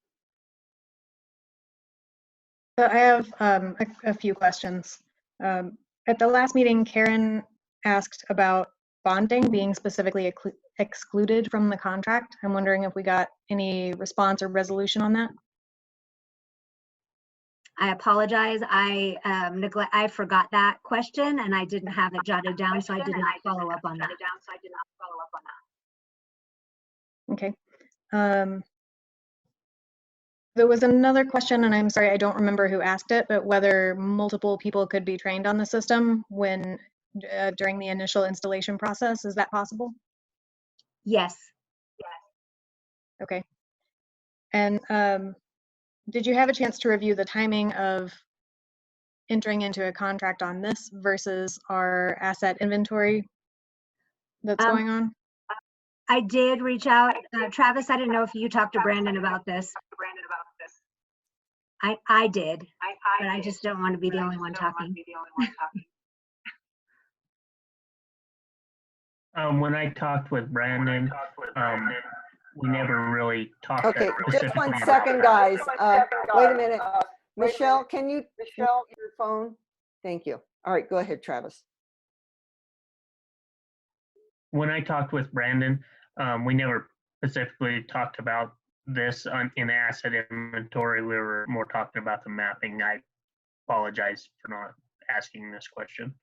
So I have a few questions. At the last meeting, Karen asked about bonding being specifically excluded from the contract. I'm wondering if we got any response or resolution on that. I apologize. I forgot that question and I didn't have it jotted down, so I did not follow up on that. Okay. There was another question, and I'm sorry, I don't remember who asked it, but whether multiple people could be trained on the system when during the initial installation process. Is that possible? Yes. Okay. And did you have a chance to review the timing of entering into a contract on this versus our asset inventory that's going on? I did reach out. Travis, I didn't know if you talked to Brandon about this. I did, but I just don't want to be the only one talking. When I talked with Brandon, we never really talked. Okay, just specifically one about second, that. guys. Wait a minute. Michelle, can you mute your phone? Thank you. All right, go ahead, Travis. When I talked with Brandon, we never specifically talked about this in asset inventory. We were more talking about the mapping. I apologize for not asking this question.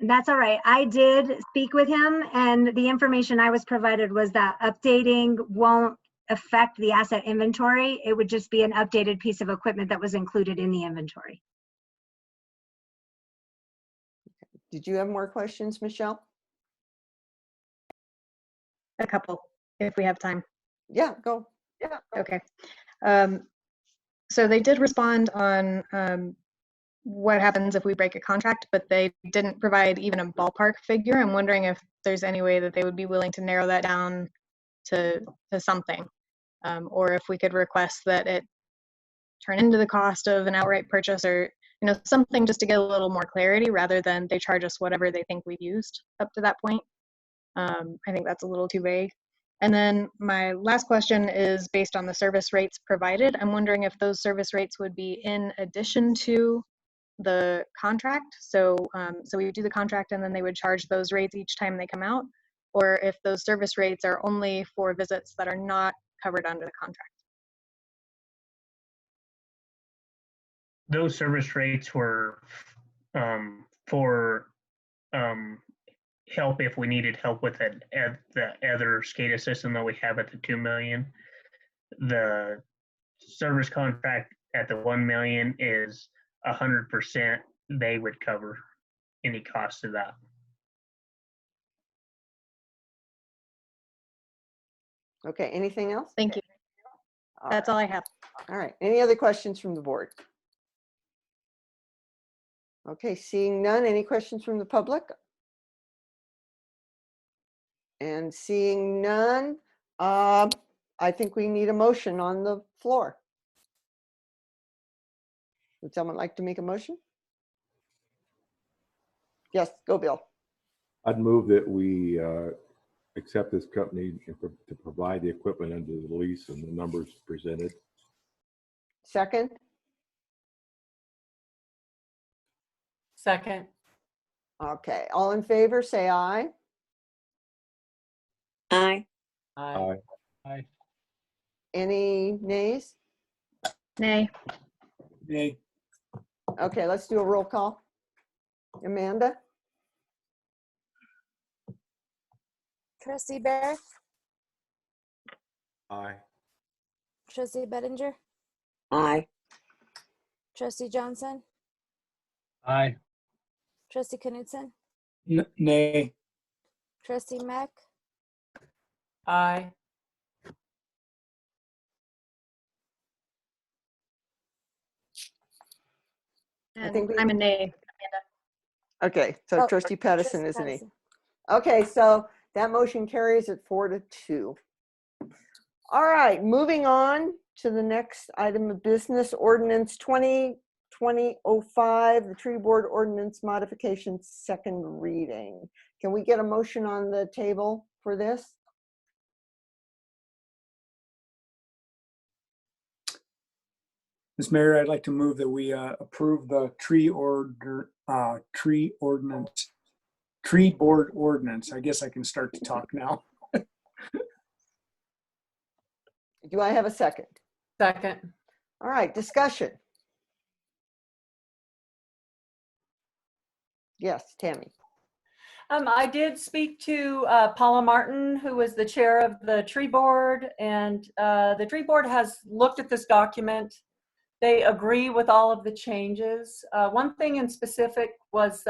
That's all right. I did speak with him, and the information I was provided was that updating won't affect the asset inventory. It would just be an updated piece of equipment that was included in the inventory. Did you have more questions, Michelle? A couple, if we have time. Yeah, go. Yeah. Okay. So they did respond on what happens if we break a contract, but they didn't provide even a ballpark figure. I'm wondering if there's any way that they would be willing to narrow that down to something, or if we could request that it turn into the cost of an outright purchase, or something just to get a little more clarity rather than they charge us whatever they think we've used up to that point. I think that's a little too vague. And then my last question is based on the service rates provided. I'm wondering if those service rates would be in addition to the contract. So we would do the contract and then they would charge those rates each time they come out, or if those service rates are only for visits that are not covered under the contract. Those service rates were for help if we needed help with the other SCADA system that we have at the 2 million. The service contract at the 1 million is 100%. They would cover any cost of that. Okay, anything else? Thank you. That's all I have. All right, any other questions from the board? Okay, seeing none, any questions from the public? And seeing none, I think we need a motion on the floor. Would someone like to make a motion? Yes, go Bill. I'd move that we accept this company to provide the equipment under the lease and the numbers presented. Second? Second. Okay, all in favor, say aye. Aye. Aye. Aye. Any nays? Nay. Nay. Okay, let's do a roll call. Amanda? Trustee Bear, Aye. Trustee Bettinger, Aye. Trustee Johnson, Aye. Trustee Knudsen, Nay. Trustee Mack, Aye. I think we- I'm a nay. Okay, so Oh, trustee Pedersen Trustee is an A. Patterson. Okay, so that motion carries at 4-2. All right, moving on to the next item of business, ordinance 2020-05, the tree board ordinance modification, second reading. Can we get a motion on the table for this? Ms. Mayor, I'd like to move that we approve the tree board ordinance. I guess I can start to talk now. Do I have a second? Second. All right, discussion. Yes, Tammy. I did speak to Paula Martin, who was the chair of the tree board, and the tree board has looked at this document. They agree with all of the changes. One thing in specific was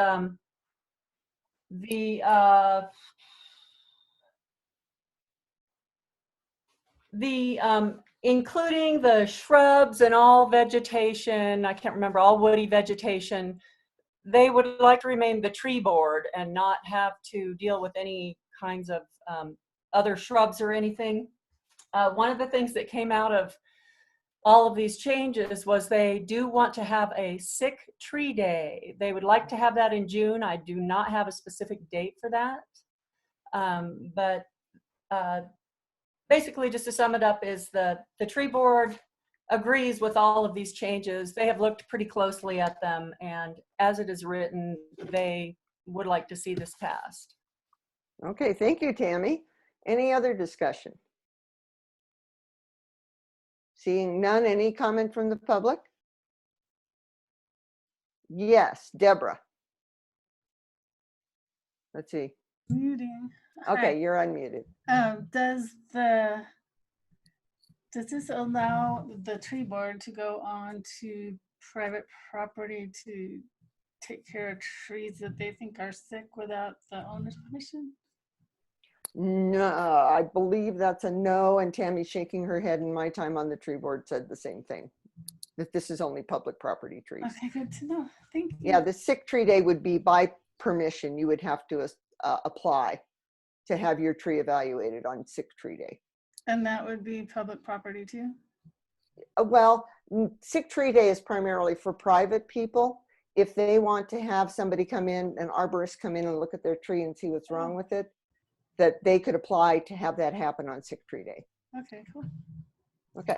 including the shrubs and all vegetation, I can't remember, all woody vegetation. They would like to remain the tree board and not have to deal with any kinds of other shrubs or anything. One of the things that came out of all of these changes was they do want to have a sick tree day. They would like to have that in June. I do not have a specific date for that. But basically, just to sum it up, is the tree board agrees with all of these changes. They have looked pretty closely at them, and as it is written, they would like to see this passed. Okay, thank you, Tammy. Any other discussion? Seeing none, any comment from the public? Yes, Deborah. Let's see. Muting. Okay, Hi. you're unmuted. Does this allow the tree board to go on to private property to take care of trees that they think are sick without the owner's permission? No, I believe that's a no, and Tammy's shaking her head, and my time on the tree board said the same thing, that this is only public property trees. Okay, good to know. Thank you. Yeah, the sick tree day would be by permission. You would have to apply to have your tree evaluated on sick tree day. And that would be public property too? Well, sick tree day is primarily for private people. If they want to have somebody come in, an arborist come in and look at their tree and see what's wrong with it, that they could apply to have that happen on sick tree day. Okay, cool. Okay.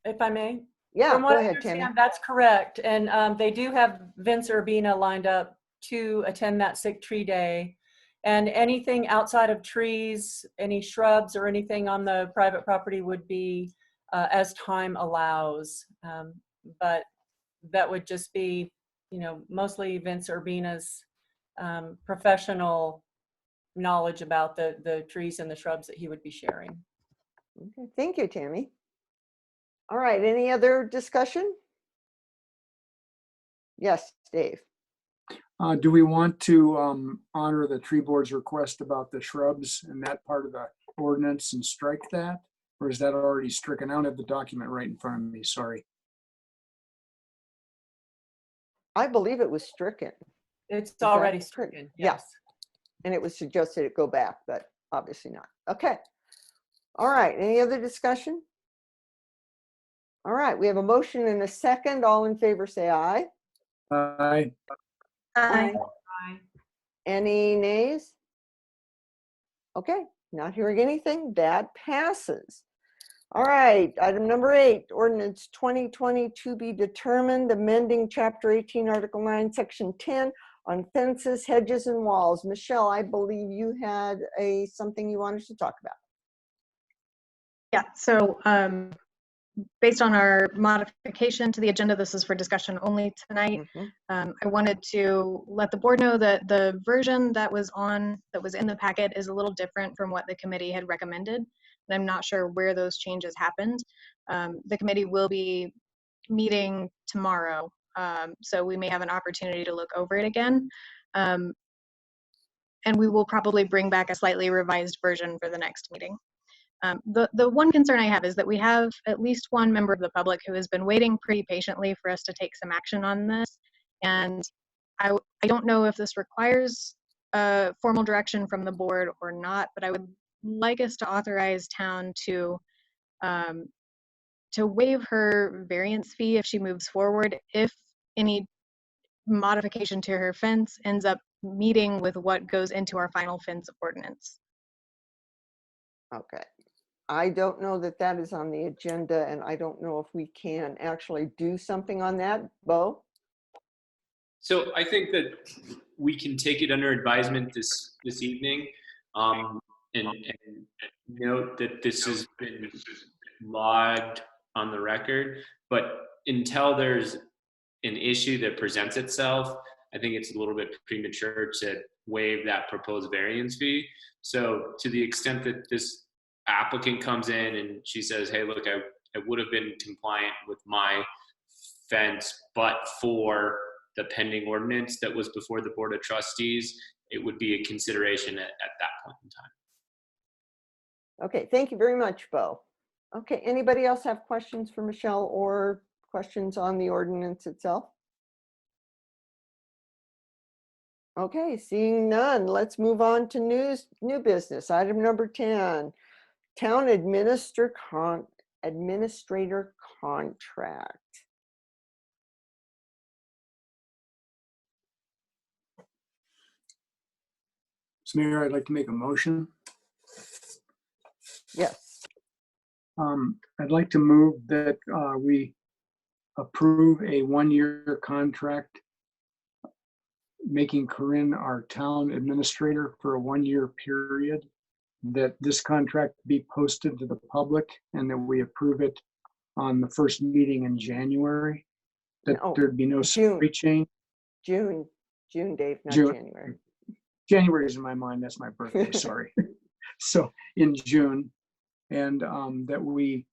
If I may? Yeah, From what go I ahead, understand, Tammy. that's correct. And they do have Vince Urbina lined up to attend that sick tree day. And anything outside of trees, any shrubs or anything on the private property would be as time allows. But that would just be, mostly Vince Urbina's professional knowledge about the trees and the shrubs that he would be sharing. Okay, thank you, Tammy. All right, any other discussion? Yes, Dave. Do we want to honor the tree board's request about the shrubs and that part of the ordinance and strike that? Or is that already stricken? I don't have the document right in front of me, sorry. I believe it was stricken. It's that already correct? stricken, Yeah. yes. And it was suggested it go back, but obviously not. Okay. All right, any other discussion? All right, we have a motion and a second. All in favor, say aye. Aye. Aye. Any nays? Okay, not hearing anything. That passes. All right, item number 8, ordinance 2020 to be determined, amending chapter 18, article 9, section 10, on fences, hedges, and walls. Michelle, I believe you had something you wanted to talk about. Yeah, so based on our modification to the agenda, this is for discussion only tonight. I wanted to let the board know that the version that was in the packet is a little different from what the committee had recommended. And I'm not sure where those changes happened. The committee will be meeting tomorrow, so we may have an opportunity to look over it again. And we will probably bring back a slightly revised version for the next meeting. The one concern I have is that we have at least one member of the public who has been waiting pretty patiently for us to take some action on this. And I don't know if this requires formal direction from the board or not, but I would like us to authorize town to waive her variance fee if she moves forward, if any modification to her fence ends up meeting with what goes into our final fence ordinance. Okay. I don't know that that is on the agenda, and I don't know if we can actually do something on that. Bo? So I think that we can take it under advisement this evening, and note that this has been logged on the record. But until there's an issue that presents itself, I think it's a little bit premature to waive that proposed variance fee. So to the extent that this applicant comes in and she says, hey, look, I would have been compliant with my fence, but for the pending ordinance that was before the Board of Trustees, it would be a consideration at that point in time. Okay, thank you very much, Bo. Okay, anybody else have questions for Michelle or questions on the ordinance itself? Okay, seeing none, let's move on to new business. Item number 10, town administrator contract. So Mayor, I'd like to make a motion. Yes. I'd like to move that we approve a one-year contract making Corinne our town administrator for a one-year period, that this contract be posted to the public and that we approve it on the first meeting in January, that there'd be no salary change. June, Dave, not June. January. January is in my mind, that's my birthday, sorry. So in June, and that we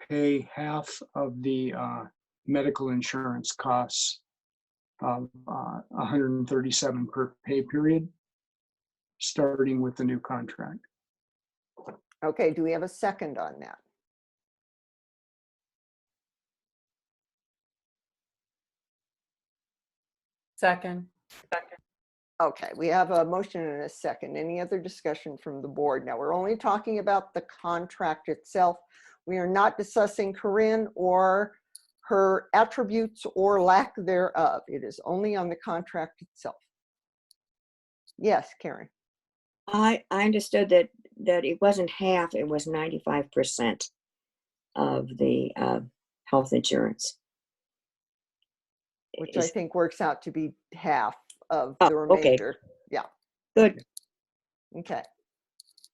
pay half of the medical insurance costs of $137 per pay period, starting with the new contract. Okay, do we have a second on that? Second. Okay, we have a motion and a second. Any other discussion from the board? Now, we're only talking about the contract itself. We are not discussing Corinne or her attributes or lack thereof. It is only on the contract itself. Yes, Karen. I understood that it wasn't half, it was 95% of the health insurance. Which I think works out to be half of the remainder. Okay. Yeah. Good. Okay.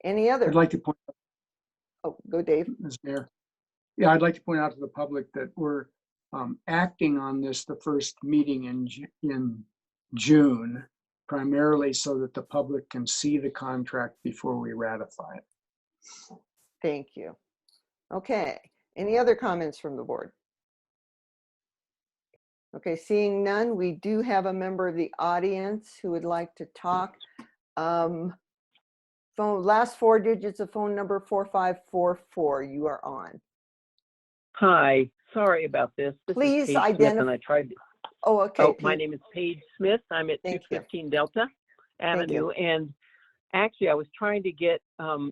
Any other? I'd like to point out, oh, go Dave. Ms. Mayor. Yeah, I'd like to point out to the public that we're acting on this the first meeting in June, primarily so that the public can see the contract before we ratify it. Thank you. Okay. Any other comments from the board? Okay, seeing none, we do have a member of the audience who would like to talk. Phone, last four digits of phone number 4544. You are on. Hi, sorry about this. This Please is Paige Smith, identify. and I tried. Oh, okay. Oh, my name is Paige Smith. I'm at Thank you. 215 Delta Avenue, and actually, I was trying to get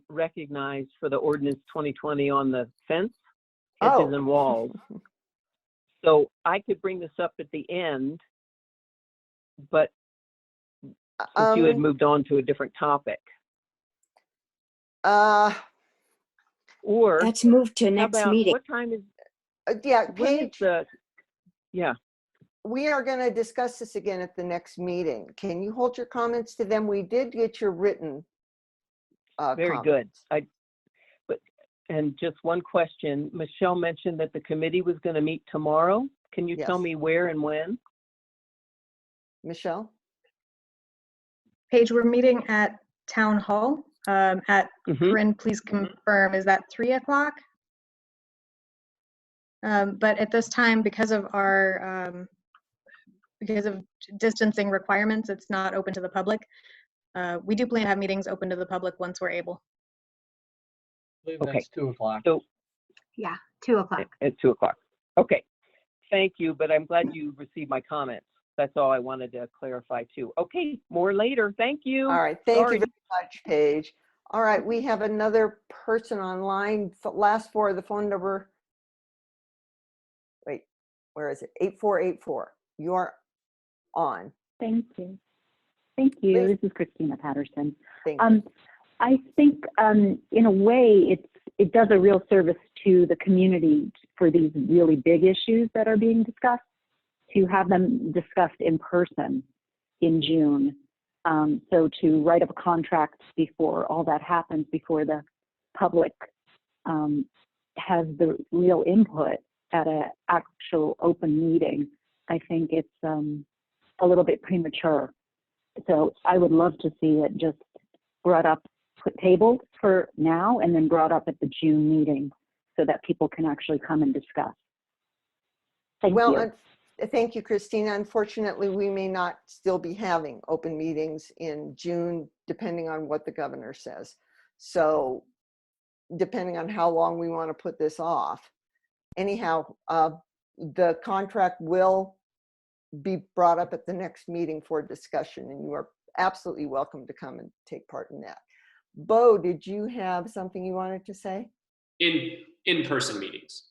recognized for the ordinance 2020 on the fence, hedges, and walls. So I could bring this up at the end, but since you had moved on to a different topic. Or let's move to next meeting. What time is? Yeah, Paige. Yeah. we are going to discuss this again at the next meeting. Can you hold your comments to them? We did get your written Very good. And just one question. Michelle mentioned that the committee was going to meet tomorrow. Can you tell Yes. me where and when? Michelle? Paige, we're meeting at Town Hall. Corinne, please confirm, is that 3 o'clock? But at this time, because of distancing requirements, it's not open to the public. We do plan to have meetings open to the public once we're able. I believe Okay. that's 2 o'clock. So Yeah, 2 o'clock. at 2 o'clock. Okay. Thank you, but I'm glad you received my comments. That's all I wanted to clarify too. Okay, more later. Thank you. All right, thank Sorry. you very much, Paige. All right, we have another person online. Last four of the phone number. Wait, where is it? 8484. You are on. Thank you. Thank you. Please. This is Christina Patterson. Thank you. I think in a way it does a real service to the community for these really big issues that are being discussed, to have them discussed in person in June. So to write up a contract before all that happens, before the public has the real input at an actual open meeting, I think it's a little bit premature. So I would love to see it just brought up, tabled for now, and then brought up at the June meeting so that people can actually come and discuss. Thank you. Thank you, Christina. Unfortunately, we may not still be having open meetings in June, depending on what the governor says. So depending on how long we want to put this off. Anyhow, the contract will be brought up at the next meeting for discussion, and you are absolutely welcome to come and take part in that. Bo, did you have something you wanted to say? In-person meetings,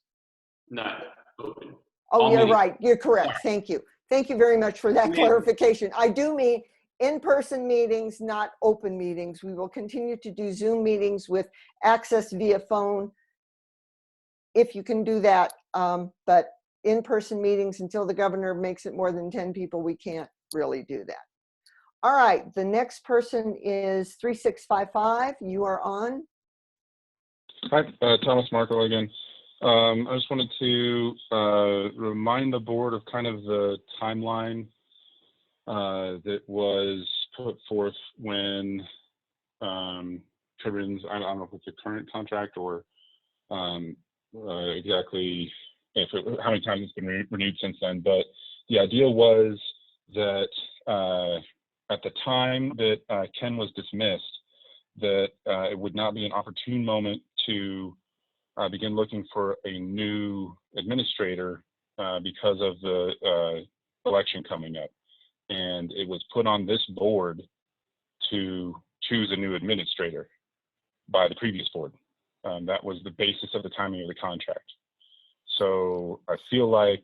not open. Oh, All you're meetings- right. You're correct. Thank you. Thank you very much for that Yeah. clarification. I do mean in-person meetings, not open meetings. We will continue to do Zoom meetings with access via phone, if you can do that. But in-person meetings, until the governor makes it more than 10 people, we can't really do that. All right, the next person is 3655. You are on. Hi, Thomas Marco again. I just wanted to remind the board of kind of the timeline that was put forth when Corinne's, I don't know if it's a current contract or exactly how many times it's been renewed since then, but the idea was that at the time that Ken was dismissed, that it would not be an opportune moment to begin looking for a new administrator because of the election coming up. And it was put on this board to choose a new administrator by the previous board. That was the basis of the timing of the contract. So I feel like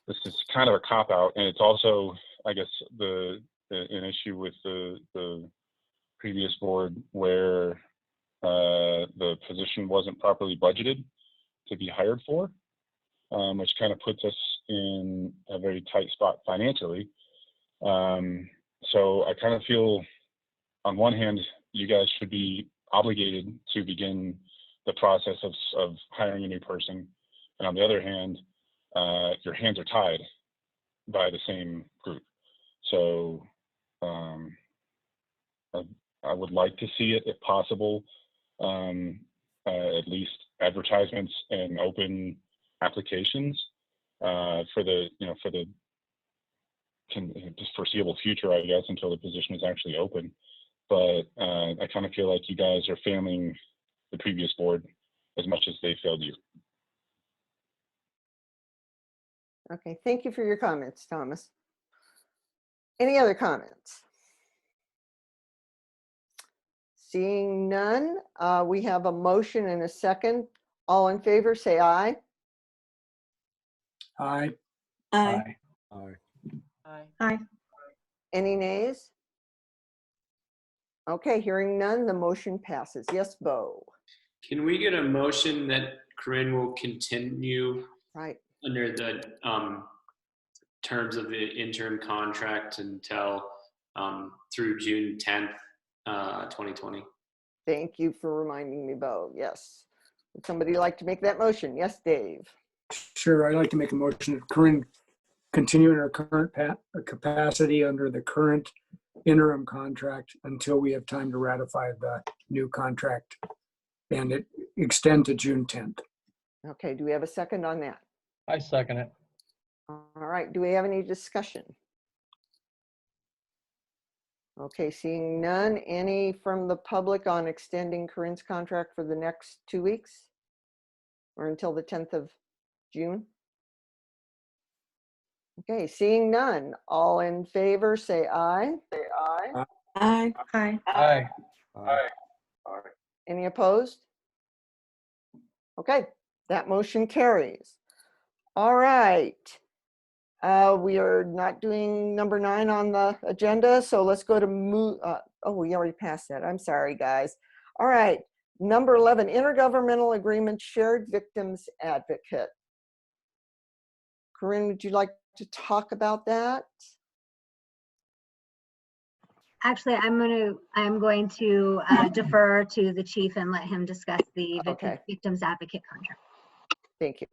this is kind of a cop-out, and it's also, I guess, an issue with the previous board where the position wasn't properly budgeted to be hired for, which kind of puts us in a very tight spot financially. So I kind of feel, on one hand, you guys should be obligated to begin the process of hiring a new person, and on the other hand, your hands are tied by the same group. So I would like to see it, if possible, at least advertisements and open applications for the just foreseeable future, I guess, until the position is actually open. But I kind of feel like you guys are failing the previous board as much as they failed you. Okay, thank you for your comments, Thomas. Any other comments? Seeing none, we have a motion and a second. All in favor, say aye. Aye. Aye. Aye. Any nays? Okay, hearing none, the motion passes. Yes, Bo. Can we get a motion that Corinne will continue Right. under the terms of the interim contract until through June 10th, 2020. Thank you for reminding me, Bo. Yes. Would somebody like to make that motion? Yes, Dave. Sure, I'd like to make a motion that Corinne continue in her current capacity under the current interim contract until we have time to ratify the new contract and it extend to June 10th. Okay, do we have a second on that? I second it. All right, do we have any discussion? Okay, seeing none. Any from the public on extending Corinne's contract for the next 2 weeks? Or until the 10th of June? Okay, seeing none. All in favor, say aye. Say aye. Aye. Aye. Aye. Any opposed? Okay, that motion carries. All right. We are not doing number 9 on the agenda, so let's go to oh, we already passed that. I'm sorry, guys. All right, number 11, intergovernmental agreement, shared victims advocate. Corinne, would you like to talk about that? Actually, I'm going to defer to the chief and let him discuss the victims advocate contract. Thank you.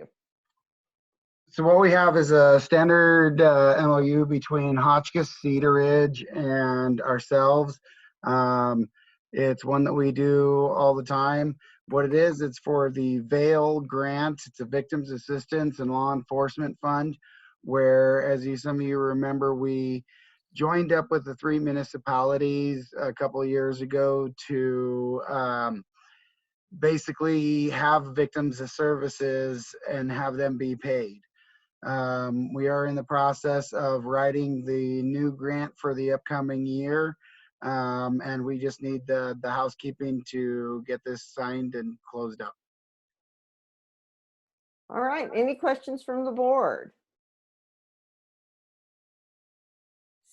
So what we have is a standard MOU between Hotchkiss, Cedar Ridge, and ourselves. It's one that we do all the time. What it is, it's for the VAIL grant. It's a Victims Assistance and Law Enforcement Fund, where, as some of you remember, we joined up with the 3 municipalities a couple of years ago to basically have victims of services and have them be paid. We are in the process of writing the new grant for the upcoming year, and we just need the housekeeping to get this signed and closed up. All right, any questions from the board?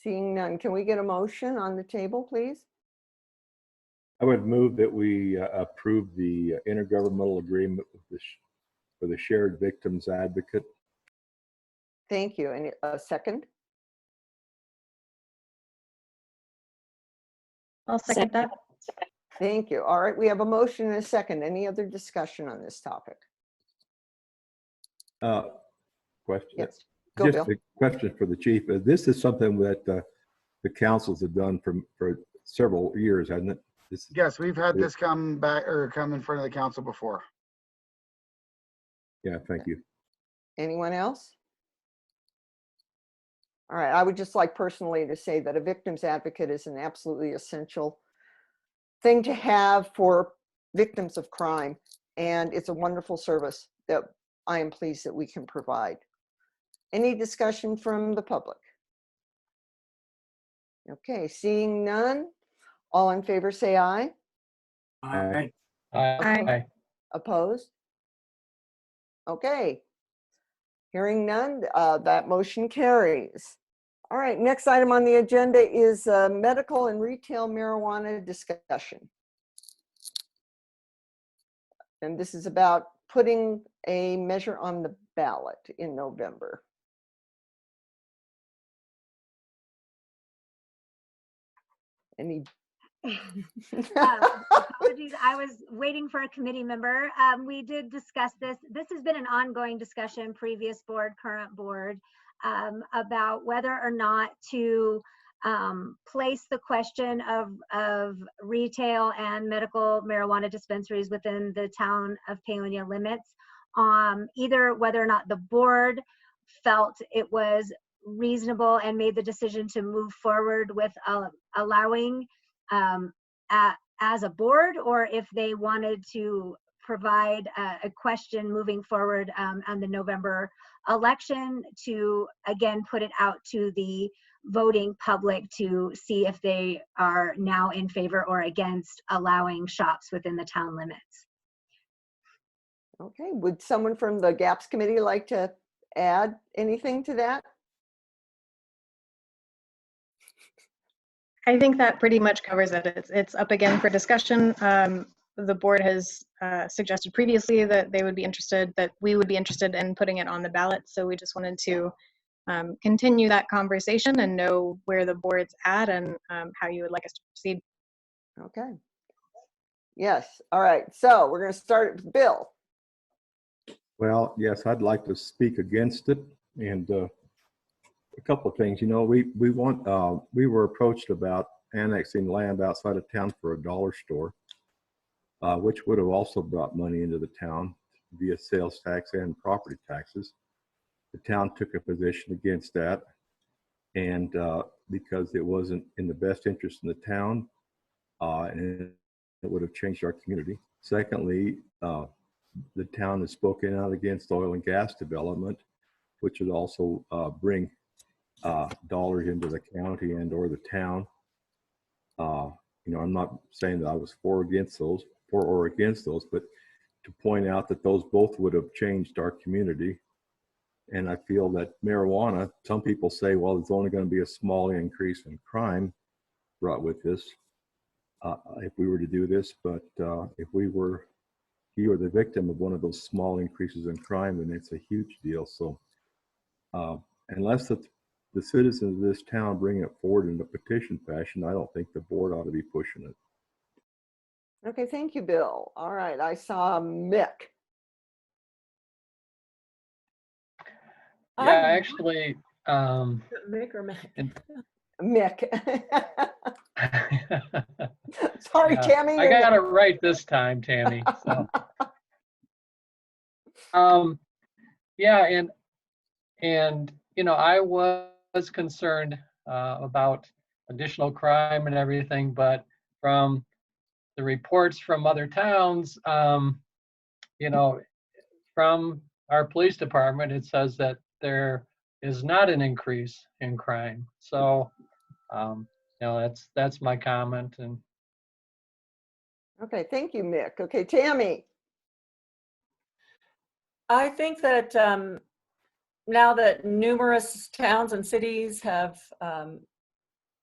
Seeing none, can we get a motion on the table, please? I would move that we approve the intergovernmental agreement with for the shared victims advocate. Thank you. And a second? I'll second that. Thank you. All right, we have a motion and a second. Any other discussion on this topic? Question. Yes, go Just Bill. a question for the chief. This is something that the councils have done for several years, hasn't it? Yes, we've had this come in front of the council before. Yeah, thank you. Anyone else? All right, I would just like personally to say that a victims advocate is an absolutely essential thing to have for victims of crime, and it's a wonderful service that I am pleased that we can provide. Any discussion from the public? Okay, seeing none. All in favor, say aye. Aye. Aye. Opposed? Okay. Hearing none, that motion carries. All right, next item on the agenda is medical and retail marijuana discussion. And this is about putting a measure on the ballot in November. Any? Apologies, I was waiting for a committee member. We did discuss this. This has been an ongoing discussion, previous board, current board, about whether or not to place the question of retail and medical marijuana dispensaries within the town of Paonia limits. Either whether or not the board felt it was reasonable and made the decision to move forward with allowing as a board, or if they wanted to provide a question moving forward on the November election to again put it out to the voting public to see if they are now in favor or against allowing shops within the town limits. Okay, would someone from the GAPS committee like to add anything to that? I think that pretty much covers it. It's up again for discussion. the board has suggested previously that they would be interested, that we would be interested in putting it on the ballot. So we just wanted to continue that conversation and know where the board's at and how you would like us to proceed. Okay. Yes. All right. So we're going to start with Bill. Well, yes, I'd like to speak against it. And a couple of things, you know, we were approached about annexing land outside of town for a dollar store, which would have also brought money into the town via sales tax and property taxes. The town took a position against that, and because it wasn't in the best interest in the town, and it would have changed our community. Secondly, the town has spoken out against oil and gas development, which would also bring dollars into the county and or the town. You know, I'm not saying that I was for or against those, but to point out that those both would have changed our community. And I feel that marijuana, some people say, well, it's only going to be a small increase in crime brought with this if we were to do this. But if you were the victim of one of those small increases in crime, then it's a huge deal. So unless the citizens of this town bring it forward in a petition fashion, I don't think the board ought to be pushing it. Okay. Thank you, Bill. All right. I saw Mick. Yeah, actually, Mick or Mac? Mick. Sorry, yeah, Tammy. I got it right this time, Tammy. So. Yeah, and you know, I was concerned about additional crime and everything, but from the reports from other towns, you know, from our police department, it says that there is not an increase in crime. So, you know, that's my comment. And okay, thank you, Mick. Okay, Tammy. I think that now that numerous towns and cities have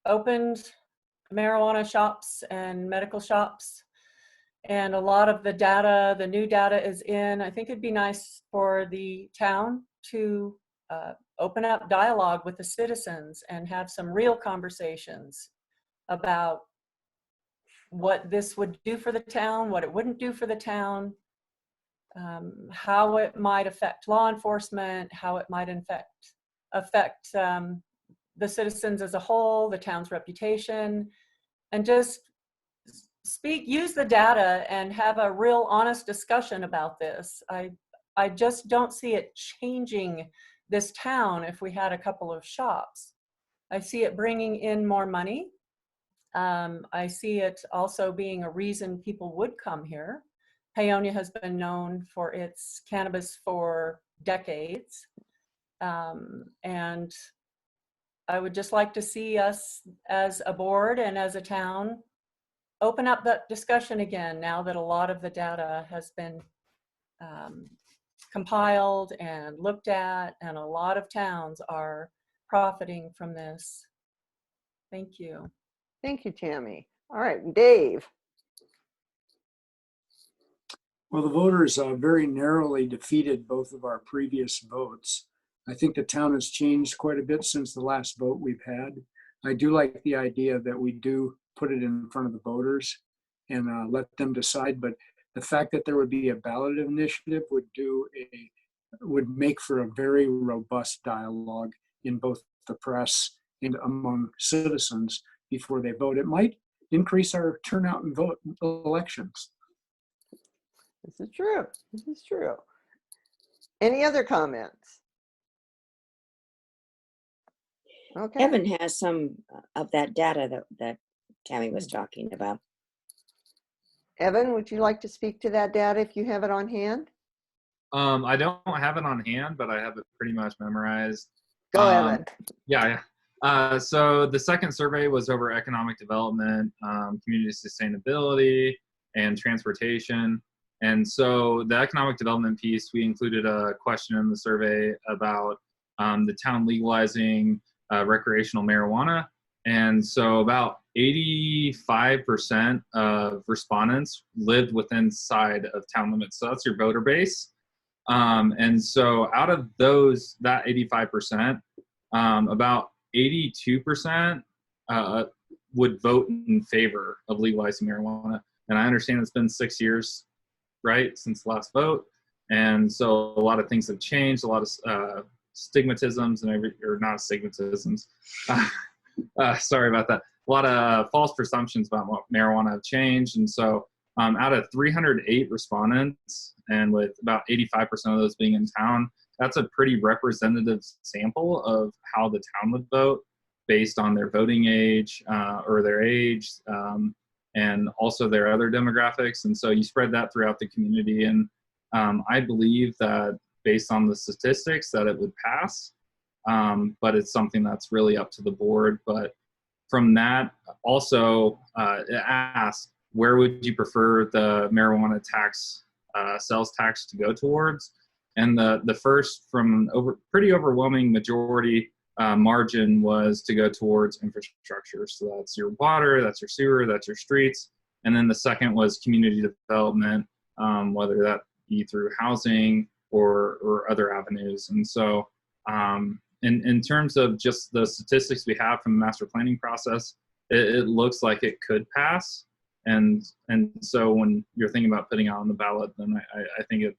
opened marijuana shops and medical shops, and a lot of the data, the new data is in, I think it'd be nice for the town to open up dialogue with the citizens and have some real conversations about what this would do for the town, what it wouldn't do for the town, how it might affect law enforcement, how it might affect the citizens as a whole, the town's reputation, and just use the data and have a real honest discussion about this. I just don't see it changing this town if we had a couple of shops. I see it bringing in more money. I see it also being a reason people would come here. Paonia has been known for its cannabis for decades. And I would just like to see us as a board and as a town open up that discussion again now that a lot of the data has been compiled and looked at, and a lot of towns are profiting from this. Thank you. Thank you, Tammy. All right, Dave. Well, the voters very narrowly defeated both of our previous votes. I think the town has changed quite a bit since the last vote we've had. I do like the idea that we do put it in front of the voters and let them decide, but the fact that there would be a ballot initiative would make for a very robust dialogue in both the press and among citizens before they vote. It might increase our turnout in vote elections. This is true. This is true. Any other comments? Okay. Evan has some of that data that Tammy was talking about. Evan, would you like to speak to that data if you have it on hand? I don't have it on hand, but I have it pretty much memorized. Go, Evan. Yeah. So the second survey was over economic development, community sustainability, and transportation. And so the economic development piece, we included a question in the survey about the town legalizing recreational marijuana. And so about 85% of respondents lived within side of town limits. So that's your voter base. And so out of those, that 85%, about 82% would vote in favor of legalizing marijuana. And I understand it's been 6 years, right, since the last vote. And so a lot of things have changed, a lot of stigmatisms or not stigmatisms. Sorry about that. A lot of false presumptions about what marijuana have changed. And so out of 308 respondents, and with about 85% of those being in town, that's a pretty representative sample of how the town would vote based on their voting age or their age and also their other demographics. And so you spread that throughout the community. And I believe that based on the statistics that it would pass, but it's something that's really up to the board. But from that, also it asks, where would you prefer the marijuana tax, sales tax to go towards? And the first, from pretty overwhelming majority margin, was to go towards infrastructure. So that's your water, that's your sewer, that's your streets. And then the second was community development, whether that be through housing or other avenues. And so in terms of just the statistics we have from the master planning process, it looks like it could pass. And so when you're thinking about putting it on the ballot, then I think it,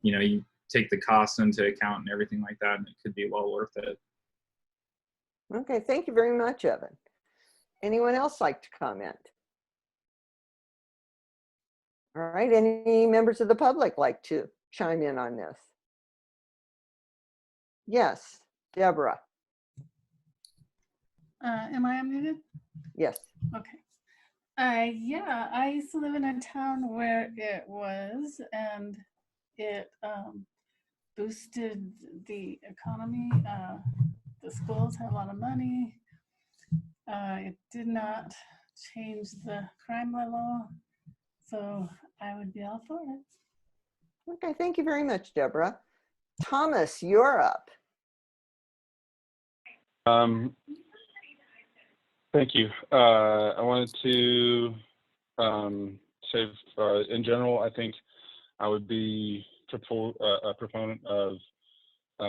you take the costs into account and everything like that, and it could be well worth it. Okay, thank you very much, Evan. Anyone else like to comment? All right, any members of the public like to chime in on this? Yes, Deborah. Am I unmuted? Yes. Okay. Yeah, I used to live in a town where it was, and it boosted the economy. The schools had a lot of money. It did not change the crime level, so I would be all for it. Okay, thank you very much, Deborah. Thomas, you're up. Thank you. I wanted to say, in general, I think I would be a proponent of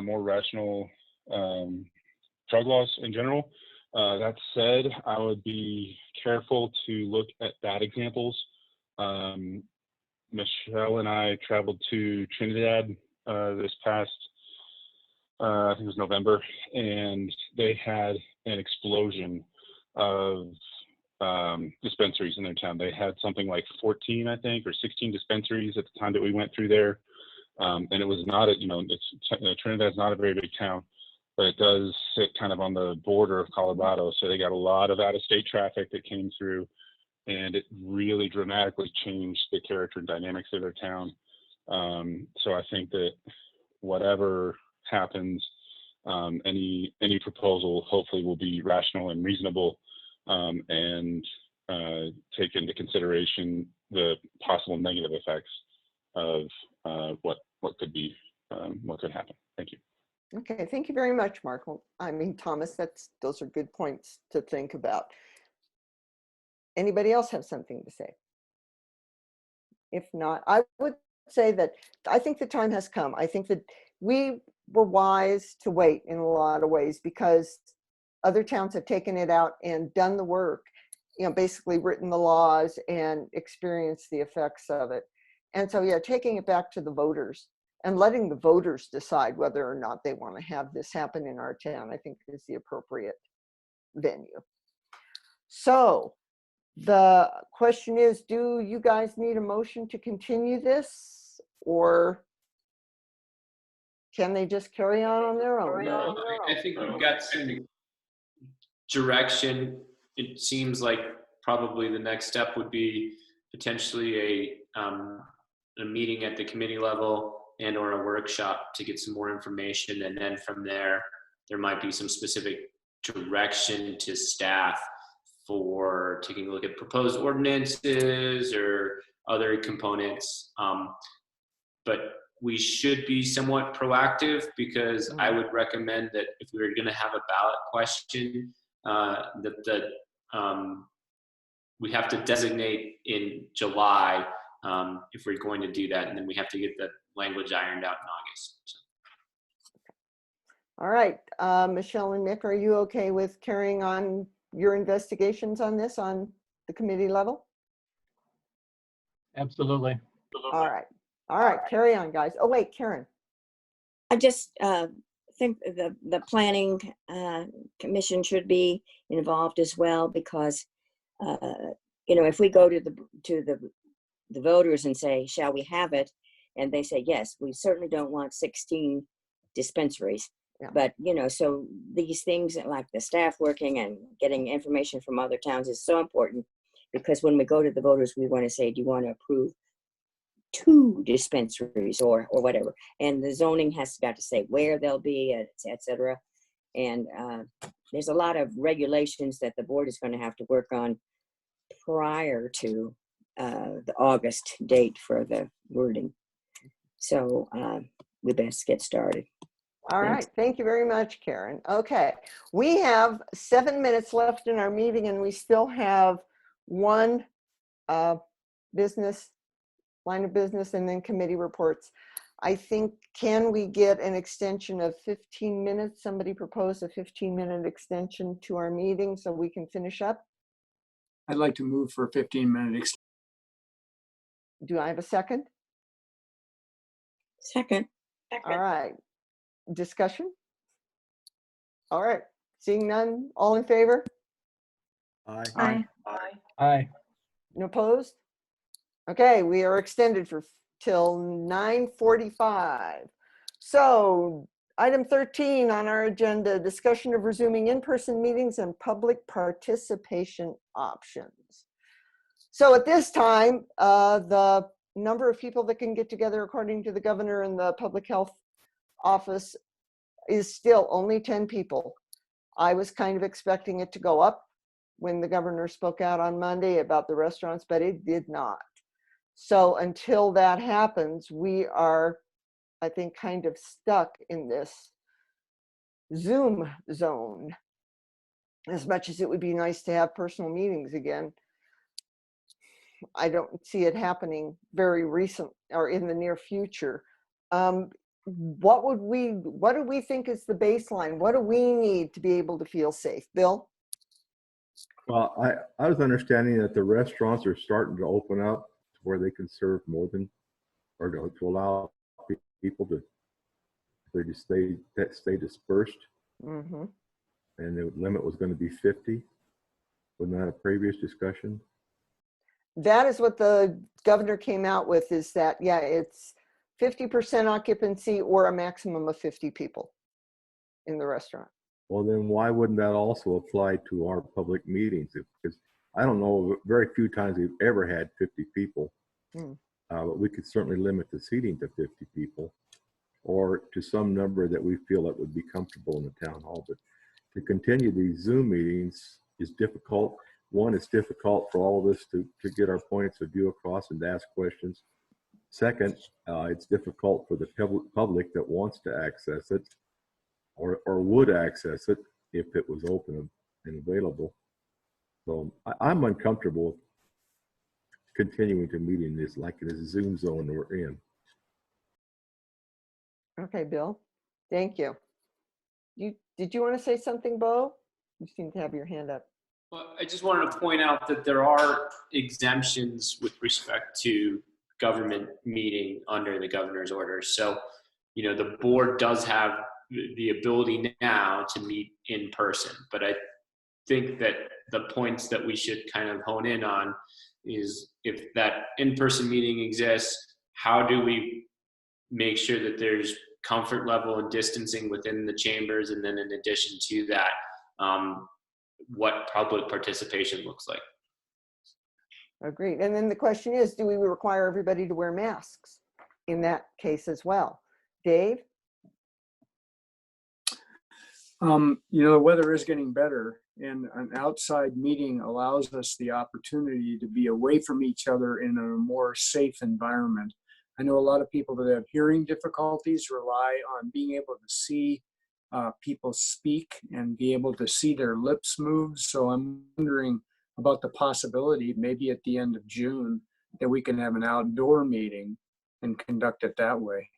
more rational drug laws in general. That said, I would be careful to look at bad examples. Michelle and I traveled to Trinidad this past, I think it was November, and they had an explosion of dispensaries in their town. They had something like 14, I think, or 16 dispensaries at the time that we went through there. And it was not Trinidad's not a very big town, but it does sit kind of on the border of Colorado. So they got a lot of out-of-state traffic that came through, and it really dramatically changed the character and dynamics of their town. So I think that whatever happens, any proposal hopefully will be rational and reasonable, and take into consideration the possible negative effects of what could be, what could happen. Thank you. Okay, thank you very much, Mark. I mean, Thomas, those are good points to think about. Anybody else have something to say? If not, I would say that I think the time has come. I think that we were wise to wait in a lot of ways, because other towns have taken it out and done the work, basically written the laws and experienced the effects of it. And so, yeah, taking it back to the voters and letting the voters decide whether or not they want to have this happen in our town, I think is the appropriate venue. So the question is, do you guys need a motion to continue this, or can they just carry on their own? No, I think we've got some direction. It seems like probably the next step would be potentially a meeting at the committee level and or a workshop to get some more information. And then from there might be some specific direction to staff for taking a look at proposed ordinances or other components. But we should be somewhat proactive, because I would recommend that if we were going to have a ballot question, that we have to designate in July if we're going to do that, and then we have to get the language ironed out in August. So. All right, Michelle and Nick, are you okay with carrying on your investigations on this on the committee level? Absolutely. All right, carry on, guys. Oh, wait, Karen. I just think the planning commission should be involved as well, because if we go to the voters and say, shall we have it, and they say yes, we certainly don't want 16 dispensaries. Yeah. But so these things like the staff working and getting information from other towns is so important, because when we go to the voters, we want to say, do you want to approve 2 dispensaries or whatever, and the zoning has got to say where they'll be, etc. And there's a lot of regulations that the board is going to have to work on prior to the August date for the wording. So we best get started. All right, thank you very much, Karen. Okay, we have 7 minutes left in our meeting, and we still have one line of business and then committee reports. I think, can we get an extension of 15 minutes? Somebody proposed a 15-minute extension to our meeting so we can finish up. I'd like to move for a 15-minute extension. Do I have a second? Second. All right. Discussion? All right. Seeing none, all in favor? Aye. Aye. Aye. No opposed? Okay, we are extended till 9:45. So item 13 on our agenda, discussion of resuming in-person meetings and public participation options. So at this time, the number of people that can get together according to the governor and the public health office is still only 10 people. I was kind of expecting it to go up when the governor spoke out on Monday about the restaurants, but it did not. So until that happens, we are, I think, kind of stuck in this Zoom zone. As much as it would be nice to have personal meetings again, I don't see it happening very recent or in the near future. What do we think is the baseline? What do we need to be able to feel safe? Bill? Well, I was understanding that the restaurants are starting to open up to where they can serve more than, or to allow people to, they just stay dispersed. Mm-hmm. And the limit was going to be 50. Wasn't that a previous discussion? That is what the governor came out with, is that, yeah, it's 50% occupancy or a maximum of 50 people in the restaurant. Well, then why wouldn't that also apply to our public meetings? Because I don't know, very few times we've ever had 50 people. But we could certainly limit the seating to 50 people or to some number that we feel that would be comfortable in the town hall. But to continue these Zoom meetings is difficult. One, it's difficult for all of us to get our points of view across and to ask questions. Second, it's difficult for the public that wants to access it or would access it if it was open and available. So I'm uncomfortable with continuing to meet in this, like this Zoom zone we're in. Okay, Bill, thank you. Did you want to say something, Bo? You seem to have your hand up. Well, I just wanted to point out that there are exemptions with respect to government meeting under the governor's orders. So, the board does have the ability now to meet in person, but I think that the points that we should kind of hone in on is, if that in-person meeting exists, how do we make sure that there's comfort level and distancing within the chambers, and then in addition to that, what public participation looks like. Agreed. And then the question is, do we require everybody to wear masks in that case as well? Dave? The weather is getting better, and an outside meeting allows us the opportunity to be away from each other in a more safe environment. I know a lot of people that have hearing difficulties rely on being able to see people speak and be able to see their lips move. So I'm wondering about the possibility, maybe at the end of June, that we can have an outdoor meeting and conduct it that way.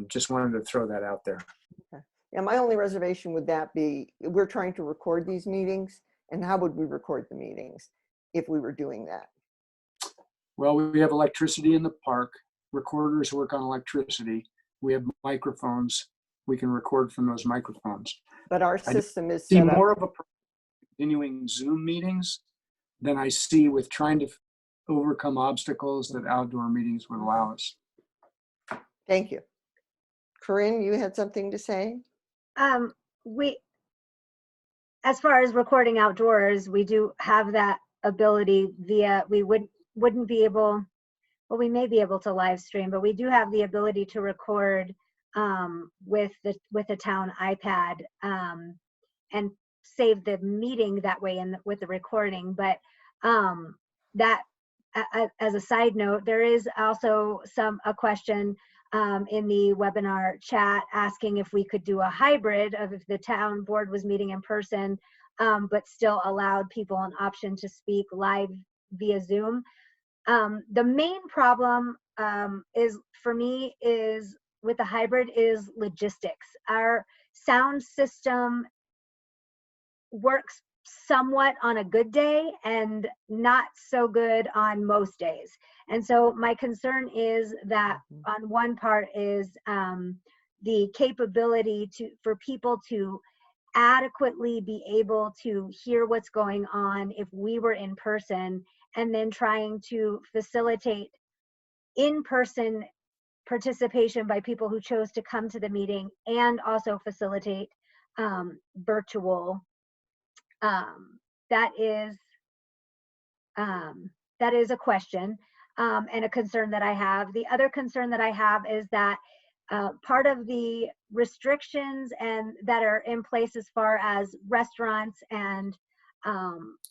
Just wanted to throw that out there. Okay. Yeah, my only reservation would that be, we're trying to record these meetings, and how would we record the meetings if we were doing that? Well, we have electricity in the park. Recorders work on electricity. We have microphones. We can record from those microphones. But our I system is see set up. more of a continuing Zoom meetings than I see with trying to overcome obstacles that outdoor meetings would allow us. Thank you. Corinne, you had something to say? We, as far as recording outdoors, we do have that ability via, we wouldn't be able, well, we may be able to live stream, but we do have the ability to record with a town iPad and save the meeting that way with the recording. But that, as a side note, there is also a question in the webinar chat asking if we could do a hybrid of if the town board was meeting in person, but still allowed people an option to speak live via Zoom. The main problem is, for me, is with the hybrid is logistics. Our sound system works somewhat on a good day and not so good on most days. And so my concern is that on one part is the capability for people to adequately be able to hear what's going on if we were in person, and then trying to facilitate in-person participation by people who chose to come to the meeting, and also facilitate virtual. That is a question and a concern that I have. The other concern that I have is that part of the restrictions and that are in place as far as restaurants and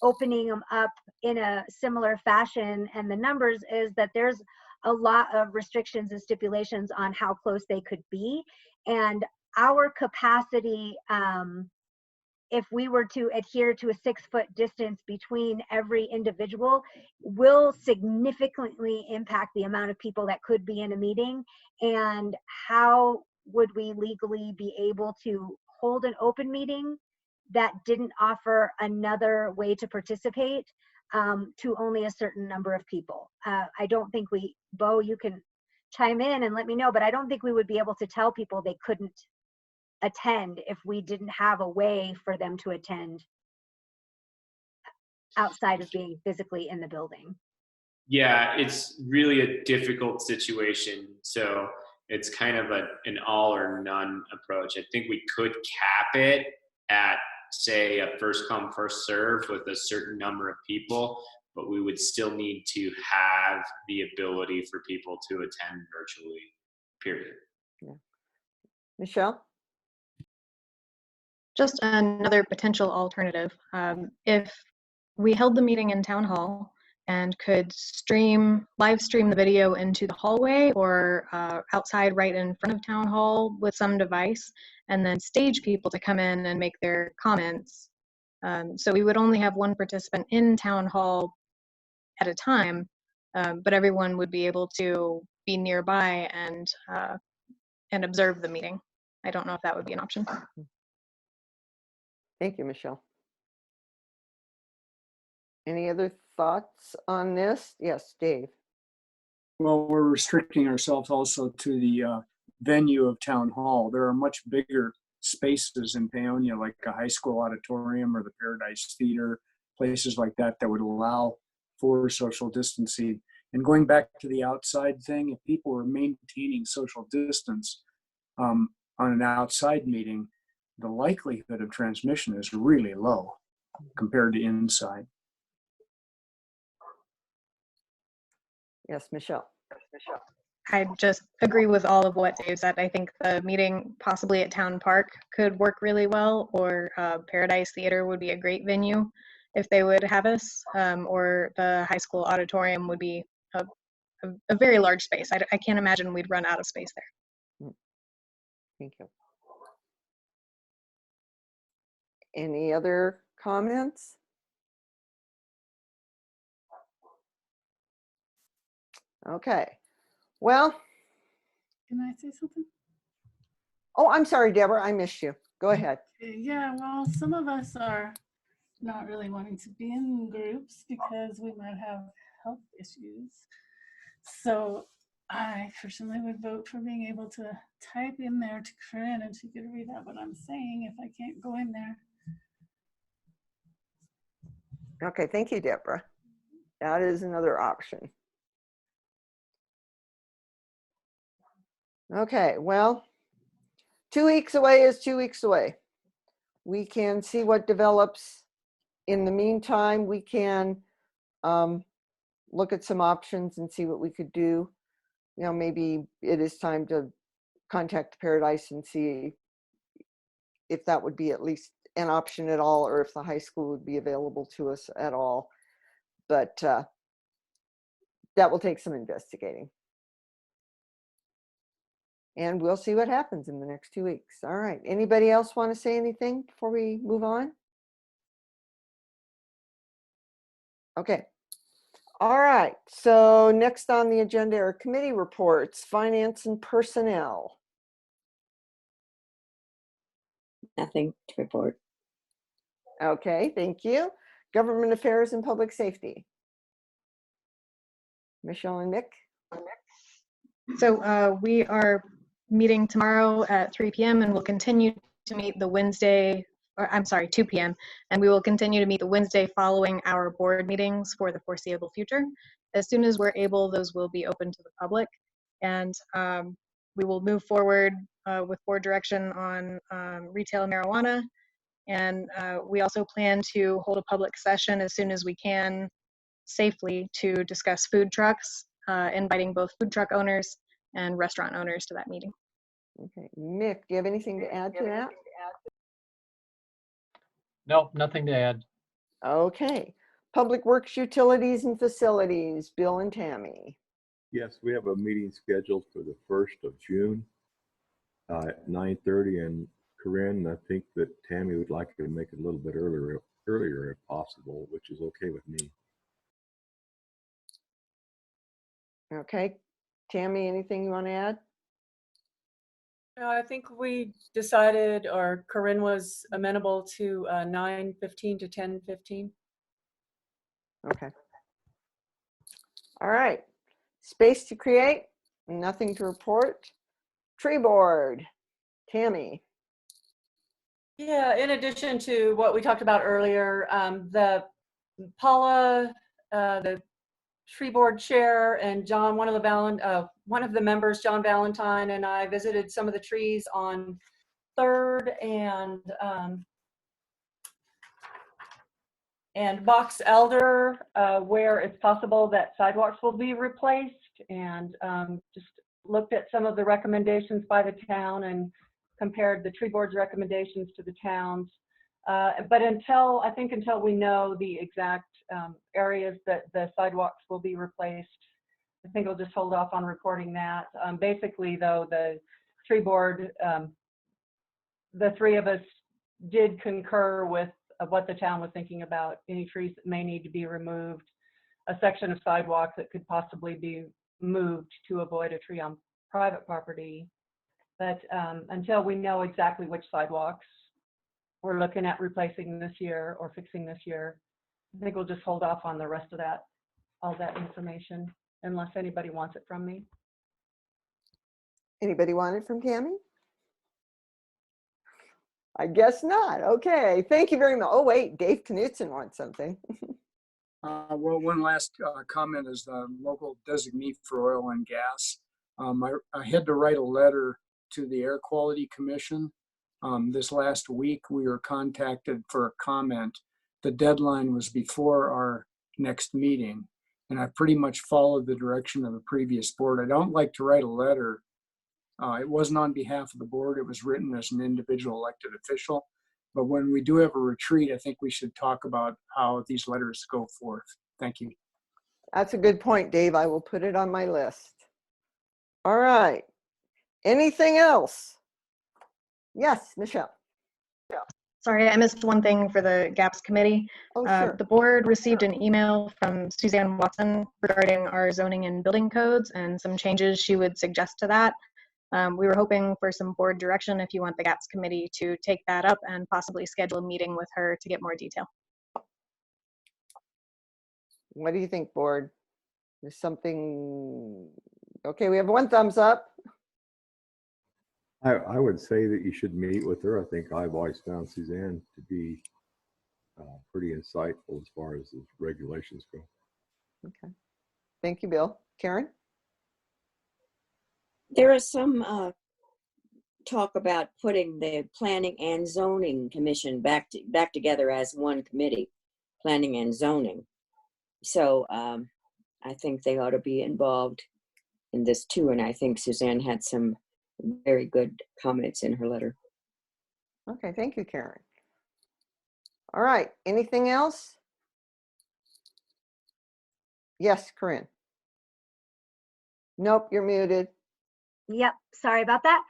opening them up in a similar fashion, and the numbers, is that there's a lot of restrictions and stipulations on how close they could be. And our capacity, if we were to adhere to a 6-foot distance between every individual, will significantly impact the amount of people that could be in a meeting. And how would we legally be able to hold an open meeting that didn't offer another way to participate to only a certain number of people? I don't think Bo, you can chime in and let me know, but I don't think we would be able to tell people they couldn't attend if we didn't have a way for them to attend outside of being physically in the building. Yeah, it's really a difficult situation. So it's kind of an all or none approach. I think we could cap it at, say, a first come, first serve with a certain number of people, but we would still need to have the ability for people to attend virtually, period. Yeah. Michelle? Just another potential alternative. If we held the meeting in town hall and could live stream the video into the hallway or outside right in front of town hall with some device, and then stage people to come in and make their comments. So we would only have one participant in town hall at a time, but everyone would be able to be nearby and observe the meeting. I don't know if that would be an option. Thank you, Michelle. Any other thoughts on this? Yes, Dave. Well, we're restricting ourselves also to the venue of town hall. There are much bigger spaces in Paonia, like a high school auditorium or the Paradise Theater, places like that would allow for social distancing. And going back to the outside thing, if people were maintaining social distance on an outside meeting, the likelihood of transmission is really low compared to inside. Yes, Michelle. I just agree with all of what Dave said. I think the meeting possibly at Town Park could work really well, or Paradise Theater would be a great venue if they would have us, or the high school auditorium would be a very large space. I can't imagine we'd run out of space there. Thank you. Any other comments? Okay. Well, Can I say something? oh, I'm sorry, Deborah, I missed you. Go ahead. Yeah, well, some of us are not really wanting to be in groups because we might have health issues. So I personally would vote for being able to type in there to Corinne and she could read out what I'm saying if I can't go in there. Okay, thank you, Deborah. That is another option. Okay, well, 2 weeks away is 2 weeks away. We can see what develops. In the meantime, we can look at some options and see what we could do. You know, maybe it is time to contact Paradise and see if that would be at least an option at all, or if the high school would be available to us at all. But that will take some investigating. And we'll see what happens in the next 2 weeks. All right. Anybody else want to say anything before we move on? Okay. All right. So next on the agenda are committee reports, finance and personnel. Nothing to report. Okay, thank you. Government affairs and public safety. Michelle and Nick. So we are meeting tomorrow at 3 p.m. and we'll continue to meet the Wednesday, or I'm sorry, 2 p.m. And we will continue to meet the Wednesday following our board meetings for the foreseeable future. As soon as we're able, those will be open to the public. And we will move forward with board direction on retail marijuana. And we also plan to hold a public session as soon as we can safely to discuss food trucks, inviting both food truck owners and restaurant owners to that meeting. Okay, Mick, do you have anything to add to that? Nope, nothing to add. Okay, public works, utilities and facilities, Bill and Tammy. Yes, we have a meeting scheduled for the 1st of June at 9:30. And Corinne, I think that Tammy would like to make it a little bit earlier if possible, which is okay with me. Okay, Tammy, anything you want to add? No, I think we decided, or Corinne was amenable to 9:15 to 10:15. Okay. All right. Space to create, nothing to report. Tree board, Tammy. Yeah, in addition to what we talked about earlier, the Paula, the tree board chair, and John, one of the members, John Valentine, and I visited some of the trees on 3rd and Box Elder, where it's possible that sidewalks will be replaced, and just looked at some of the recommendations by the town and compared the tree board's recommendations to the town's. But until we know the exact areas that the sidewalks will be replaced, I think we'll just hold off on reporting that. Basically, though, the tree board, the three of us did concur with what the town was thinking about any trees that may need to be removed, a section of sidewalk that could possibly be moved to avoid a tree on private property. But until we know exactly which sidewalks we're looking at replacing this year or fixing this year, I think we'll just hold off on the rest of that, all that information, unless anybody wants it from me. Anybody want it from Tammy? I guess not. Okay, thank you very much. Oh wait, Dave Knutson wants something. Well, one last comment as the local designee for oil and gas. I had to write a letter to the Air Quality Commission. This last week, we were contacted for a comment. The deadline was before our next meeting, and I pretty much followed the direction of the previous board. I don't like to write a letter. It wasn't on behalf of the board. It was written as an individual elected official. But when we do have a retreat, I think we should talk about how these letters go forth. Thank you. That's a good point, Dave. I will put it on my list. All right. Anything else? Yes, Michelle. Sorry, I missed one thing for the GAPS committee. Oh, sure. The board received an email from Suzanne Watson regarding our zoning and building codes and some changes she would suggest to that. We were hoping for some board direction if you want the GAPS committee to take that up and possibly schedule a meeting with her to get more detail. What do you think, board? There's something, okay, we have one thumbs up. I would say that you should meet with her. I think I've always found Suzanne to be pretty insightful as far as the regulations go. Okay. Thank you, Bill. Karen? There is some talk about putting the Planning and Zoning Commission back together as one committee, Planning and Zoning. So I think they ought to be involved in this too. And I think Suzanne had some very good comments in her letter. Okay, thank you, Karen. All right, anything else? Yes, Corinne. Nope, you're muted. Yep, sorry about that.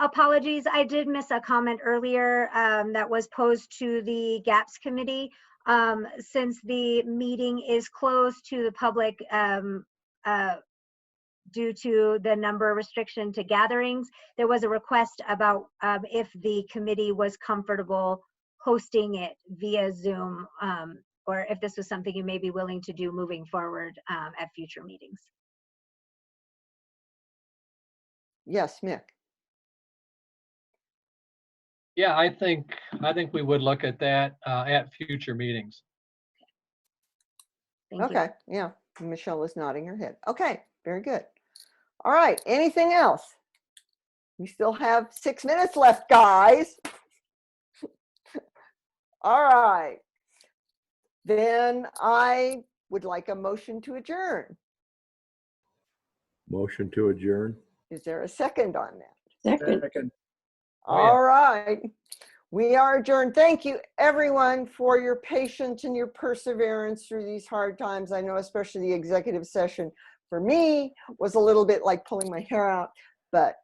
Apologies, I did miss a comment earlier that was posed to the GAPS committee. Since the meeting is closed to the public due to the number restriction to gatherings, there was a request about if the committee was comfortable hosting it via Zoom, or if this was something you may be willing to do moving forward at future meetings. Yes, Mick. Yeah, I think we would look at that at future meetings. Okay, yeah, Michelle is nodding her head. Okay, very good. All right, anything else? We still have 6 minutes left, guys. All right. Then I would like a motion to adjourn. Motion to adjourn. Is there a second on that? Second. All right. We are adjourned. Thank you, everyone, for your patience and your perseverance through these hard times. I know especially the executive session for me was a little bit like pulling my hair out, but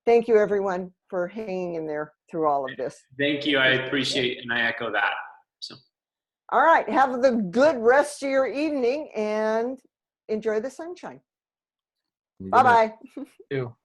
thank you, everyone, for hanging in there through all of this. Thank you. I appreciate and I echo that. So. All right. Have the good rest of your evening and enjoy the sunshine. Bye-bye. You.